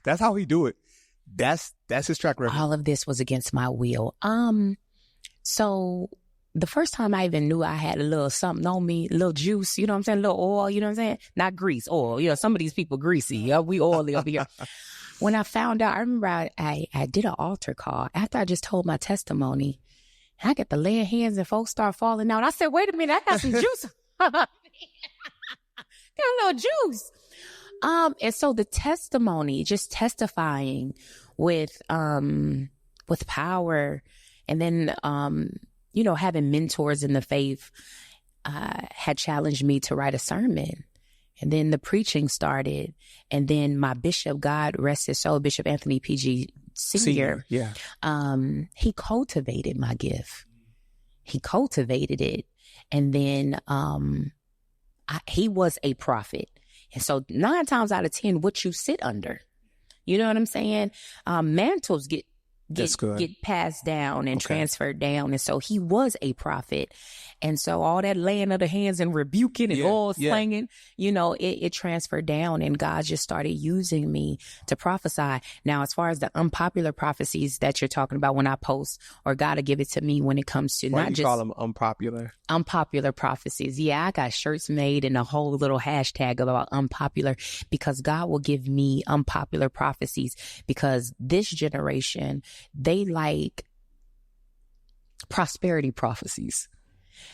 That's how he do it. That's his track record. All of this was against my will. So the first time I even knew I had a little something on me, a little juice, you know what I'm saying? A little oil, you know what I'm saying? Not grease, oil. Some of these people greasy. We oily over here. When I found out, I remember I did an altar call after I just told my testimony. And I got the laying hands and folks start falling out. I said, wait a minute, I got some juice. Got a little juice. And so the testimony, just testifying with power, and then, having mentors in the faith, had challenged me to write a sermon. And then the preaching started. And then my bishop, God rest his soul, Bishop Anthony P.G. Sr. Yeah. He cultivated my gift. He cultivated it. And then, he was a prophet. And so 9 times out of 10, what you sit under, you know what I'm saying? Mantles get get passed down and transferred down. And so he was a prophet. And so all that laying of the hands and rebuking and all slanging, you know, it transferred down, and God just started using me to prophesy. Now, as far as the unpopular prophecies that you're talking about when I post, or God will give it to me when it comes to not just call them unpopular prophecies. Yeah, I got shirts made and a whole little hashtag about unpopular, because God will give me unpopular prophecies, because this generation, they like prosperity prophecies.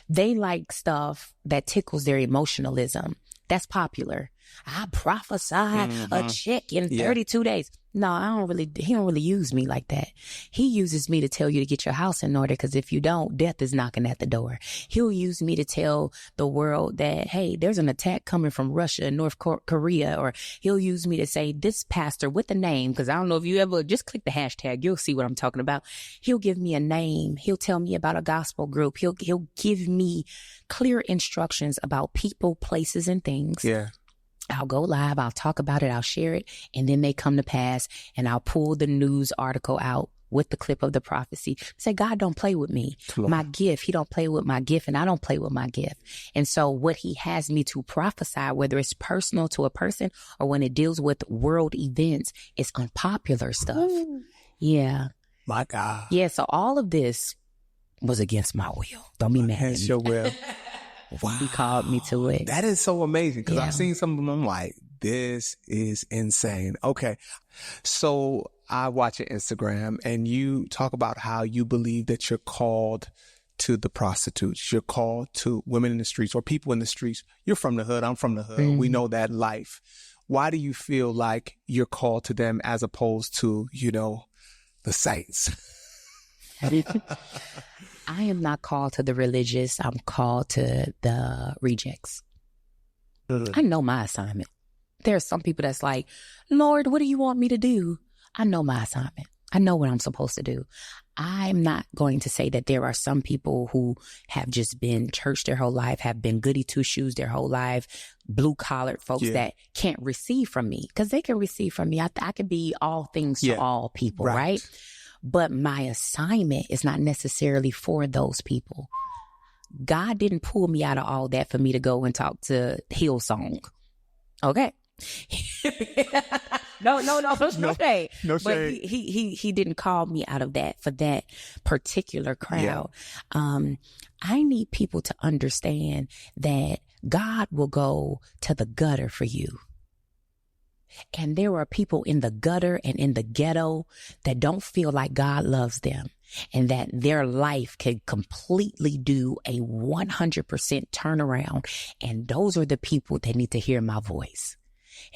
They like stuff that tickles their emotionalism. That's popular. I prophesy a check in 32 days. No, he don't really use me like that. He uses me to tell you to get your house in order, because if you don't, death is knocking at the door. He'll use me to tell the world that, hey, there's an attack coming from Russia and North Korea. Or he'll use me to say, this pastor with a name, because I don't know if you ever, just click the hashtag, you'll see what I'm talking about. He'll give me a name. He'll tell me about a gospel group. He'll give me clear instructions about people, places, and things. Yeah. I'll go live, I'll talk about it, I'll share it, and then they come to pass, and I'll pull the news article out with the clip of the prophecy. Say, God don't play with me. My gift, he don't play with my gift, and I don't play with my gift. And so what he has me to prophesy, whether it's personal to a person or when it deals with world events, is unpopular stuff. Yeah. My God. Yeah, so all of this was against my will. Don't be mad at me. Against your will. Wow. He called me to it. That is so amazing, because I've seen some of them. I'm like, this is insane. Okay. So I watch your Instagram, and you talk about how you believe that you're called to the prostitutes. You're called to women in the streets or people in the streets. You're from the hood. I'm from the hood. We know that life. Why do you feel like you're called to them as opposed to, you know, the saints? I am not called to the religious. I'm called to the rejects. I know my assignment. There are some people that's like, Lord, what do you want me to do? I know my assignment. I know what I'm supposed to do. I'm not going to say that there are some people who have just been church their whole life, have been goody two-shoes their whole life, blue-collared folks that can't receive from me, because they can receive from me. I can be all things to all people, right? But my assignment is not necessarily for those people. God didn't pull me out of all that for me to go and talk to Hillsong. Okay. No shade. No shade. But he didn't call me out of that for that particular crowd. I need people to understand that God will go to the gutter for you. And there are people in the gutter and in the ghetto that don't feel like God loves them, and that their life can completely do a 100% turnaround. And those are the people that need to hear my voice.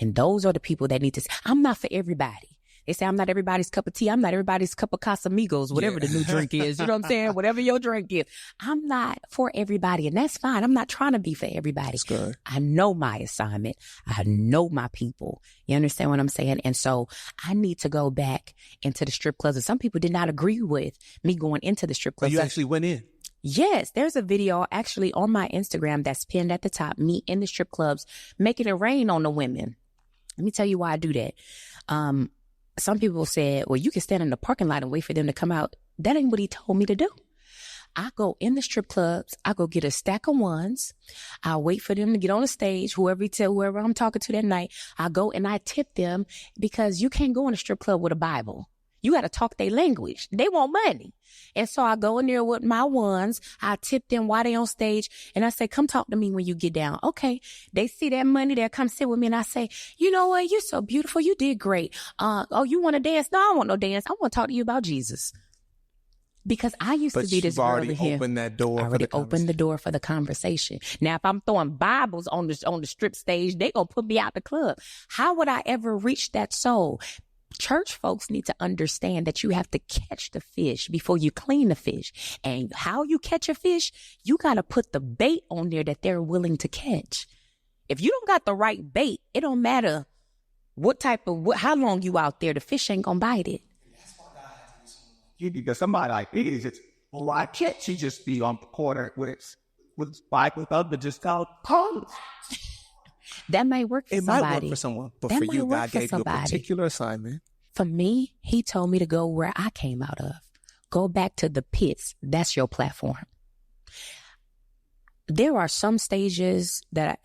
And those are the people that need to say, I'm not for everybody. They say I'm not everybody's cup of tea. I'm not everybody's cup of Casamigos, whatever the new drink is. You know what I'm saying? Whatever your drink is. I'm not for everybody, and that's fine. I'm not trying to be for everybody. That's good. I know my assignment. I know my people. You understand what I'm saying? And so I need to go back into the strip clubs. And some people did not agree with me going into the strip clubs. You actually went in? Yes, there's a video actually on my Instagram that's pinned at the top, me in the strip clubs, making it rain on the women. Let me tell you why I do that. Some people said, well, you can stand in the parking lot and wait for them to come out. That ain't what he told me to do. I go in the strip clubs. I go get a stack of ones. I wait for them to get on the stage. Whoever I'm talking to that night, I go and I tip them, because you can't go in a strip club with a Bible. You got to talk their language. They want money. And so I go in there with my ones. I tip them while they on stage, and I say, come talk to me when you get down. Okay. They see that money. They'll come sit with me, and I say, you know what? You're so beautiful. You did great. Oh, you want to dance? No, I don't want no dance. I want to talk to you about Jesus. Because I used to be this girl in here. But you've already opened that door. I already opened the door for the conversation. Now, if I'm throwing Bibles on the strip stage, they gonna put me out the club. How would I ever reach that soul? Church folks need to understand that you have to catch the fish before you clean the fish. And how you catch a fish, you got to put the bait on there that they're willing to catch. If you don't got the right bait, it don't matter how long you out there, the fish ain't gonna bite it. Because somebody like me is just, well, why can't she just be on the corner with other just called phones? That might work for somebody. It might work for someone, but for you, God gave you a particular assignment For me, he told me to go where I came out of. Go back to the pits. That's your platform. There are some stages that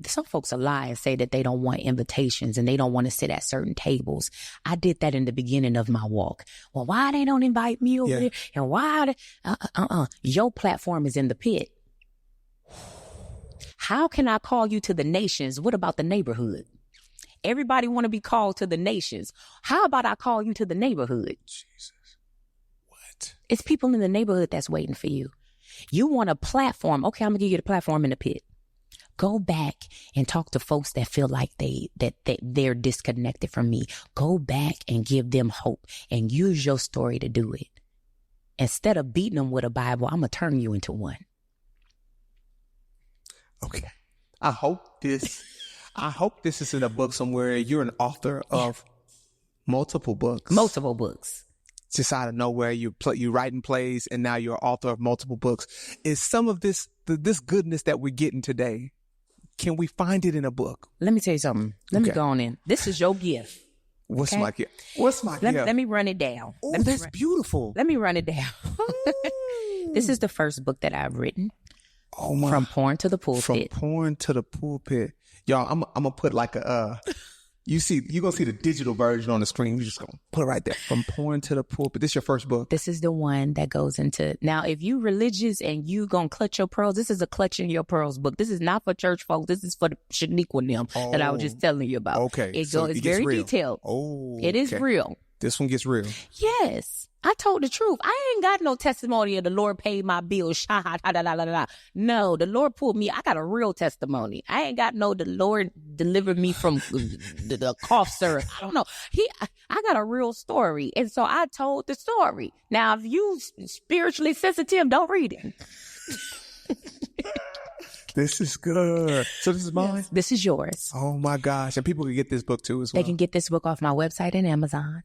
some folks lie and say that they don't want invitations and they don't want to sit at certain tables. I did that in the beginning of my walk. Well, why they don't invite me over there? And why? Your platform is in the pit. How can I call you to the nations? What about the neighborhood? Everybody want to be called to the nations. How about I call you to the neighborhood? Jesus. What? It's people in the neighborhood that's waiting for you. You want a platform. Okay, I'm going to give you the platform in the pit. Go back and talk to folks that feel like they're disconnected from me. Go back and give them hope and use your story to do it. Instead of beating them with a Bible, I'm going to turn you into one. Okay. I hope this is in a book somewhere. You're an author of multiple books. Multiple books. Just out of nowhere, you're writing plays, and now you're author of multiple books. Is some of this goodness that we're getting today, can we find it in a book? Let me tell you something. Let me go on in. This is your gift. What's my gift? What's my gift? Let me run it down. Oh, that's beautiful. Let me run it down. This is the first book that I've written. Oh my! From porn to the pulpit. From porn to the pulpit, y'all. I'm gonna put like a you're gonna see the digital version on the screen. We're just gonna put it right there. From porn to the pulpit. This is your first book. This is the one that goes into, now if you religious and you gonna clutch your pearls, this is a clutching your pearls book. This is not for church folks. This is for the Shaniqua and them that I was just telling you about. Okay. It's very real. Detailed. Oh, it is real. This one gets real. Yes. I told the truth. I ain't got no testimony of the Lord paid my bills. No, the Lord pulled me. I got a real testimony. I ain't got no, the Lord delivered me from the cough syrup. I don't know. I got a real story. And so I told the story. Now, if you spiritually sensitive, don't read it. This is good. So this is mine? Yes, this is yours. Oh my gosh. And people can get this book too as well. They can get this book off my website and Amazon.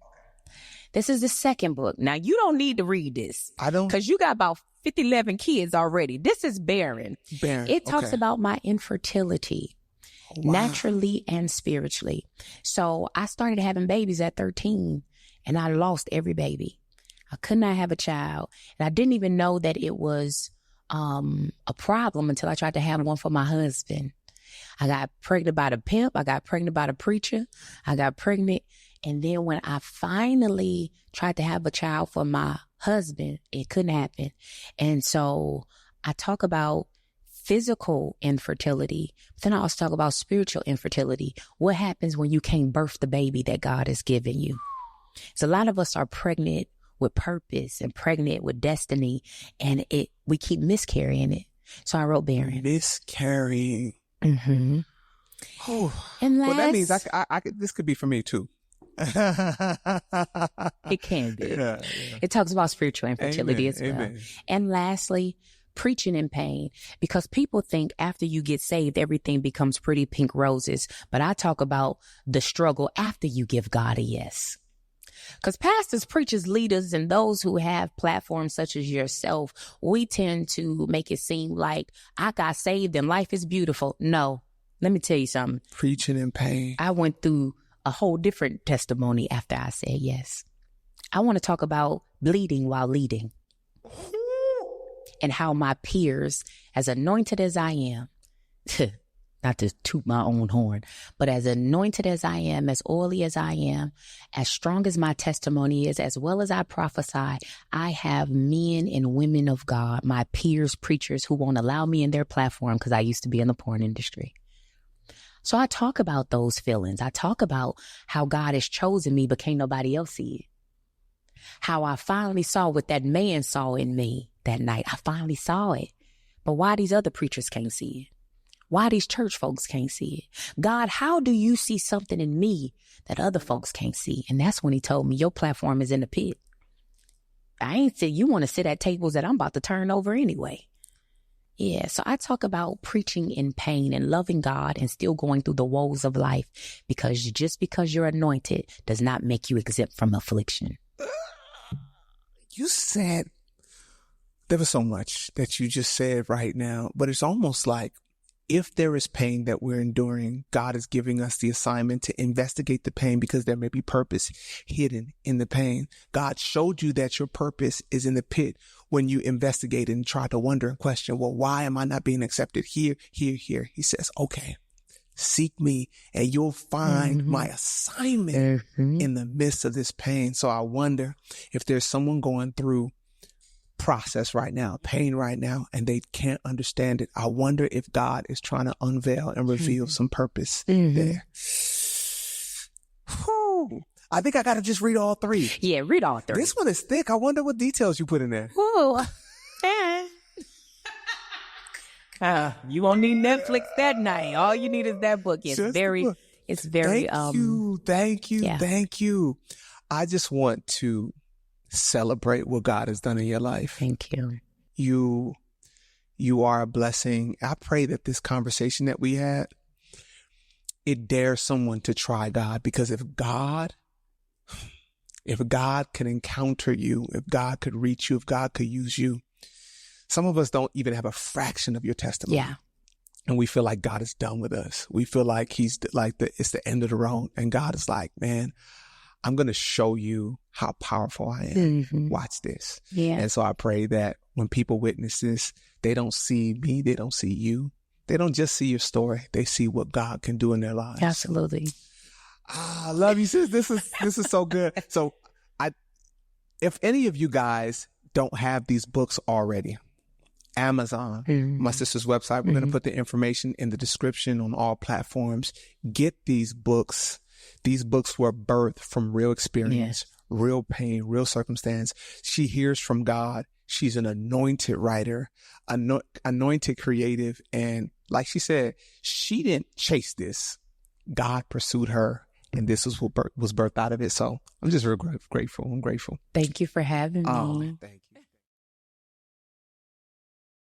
This is the second book. Now, you don't need to read this. I don't. Because you got about 11 kids already. This is barren. It talks about my infertility, naturally and spiritually. So I started having babies at 13, and I lost every baby. I could not have a child. And I didn't even know that it was a problem until I tried to have one for my husband. I got pregnant by the pimp. I got pregnant by the preacher. I got pregnant. And then when I finally tried to have a child for my husband, it couldn't happen. And so I talk about physical infertility, but then I also talk about spiritual infertility. What happens when you can't birth the baby that God has given you? So a lot of us are pregnant with purpose and pregnant with destiny, and we keep miscarrying it. So I wrote barren. Miscarrying. Mm-hmm. Oh. And well, that means I could, this could be for me too. It can be. Yeah. It talks about spiritual infertility as well. Amen. And lastly, preaching in pain, because people think after you get saved, everything becomes pretty pink roses. But I talk about the struggle after you give God a yes. Because pastors, preachers, leaders, and those who have platforms such as yourself, we tend to make it seem like I got saved and life is beautiful. No, let me tell you something. Preaching in pain. I went through a whole different testimony after I said yes. I want to talk about bleeding while leading and how my peers, as anointed as I am, not to toot my own horn, but as anointed as I am, as oily as I am, as strong as my testimony is, as well as I prophesy, I have men and women of God, my peers, preachers, who won't allow me in their platform because I used to be in the porn industry. So I talk about those feelings. I talk about how God has chosen me, but can't nobody else see it. How I finally saw what that man saw in me that night. I finally saw it. But why these other preachers can't see it? Why these church folks can't see it? God, how do you see something in me that other folks can't see? And that's when he told me, your platform is in the pit. I ain't said you want to sit at tables that I'm about to turn over anyway. Yeah, so I talk about preaching in pain and loving God and still going through the woes of life, because just because you're anointed does not make you exempt from affliction. You said, there was so much that you just said right now, but it's almost like if there is pain that we're enduring, God is giving us the assignment to investigate the pain because there may be purpose hidden in the pain. God showed you that your purpose is in the pit when you investigate and try to wonder and question, well, why am I not being accepted here, here, here? He says, okay, seek me and you'll find my assignment in the midst of this pain. So I wonder if there's someone going through process right now, pain right now, and they can't understand it. I wonder if God is trying to unveil and reveal some purpose there. Whew. I think I got to just read all three. Yeah, read all three. This one is thick. I wonder what details you put in there. Ooh. You won't need Netflix that night. All you need is that book. It's Just very, the book. it's very, Thank you. Yeah. Thank you. I just want to celebrate what God has done in your life. Thank you. You are a blessing. I pray that this conversation that we had, it dares someone to try God, because if God could encounter you, if God could reach you, if God could use you, some of us don't even have a fraction of your testimony. Yeah. And we feel like God is done with us. We feel like it's the end of the road. And God is like, man, I'm going to show you how powerful I am. Watch this. Yeah. And so I pray that when people witness this, they don't see me. They don't see you. They don't just see your story. They see what God can do in their lives. Absolutely. I love you, sis. This is so good. So if any of you guys don't have these books already, Amazon, my sister's website, we're going to put the information in the description on all platforms. Get these books. These books were birthed from real experience, real pain, real circumstance. She hears from God. She's an anointed writer, anointed creative. And like she said, she didn't chase this. God pursued her, and this was what was birthed out of it. So I'm just real grateful. I'm grateful. Thank you for having me. Thank you.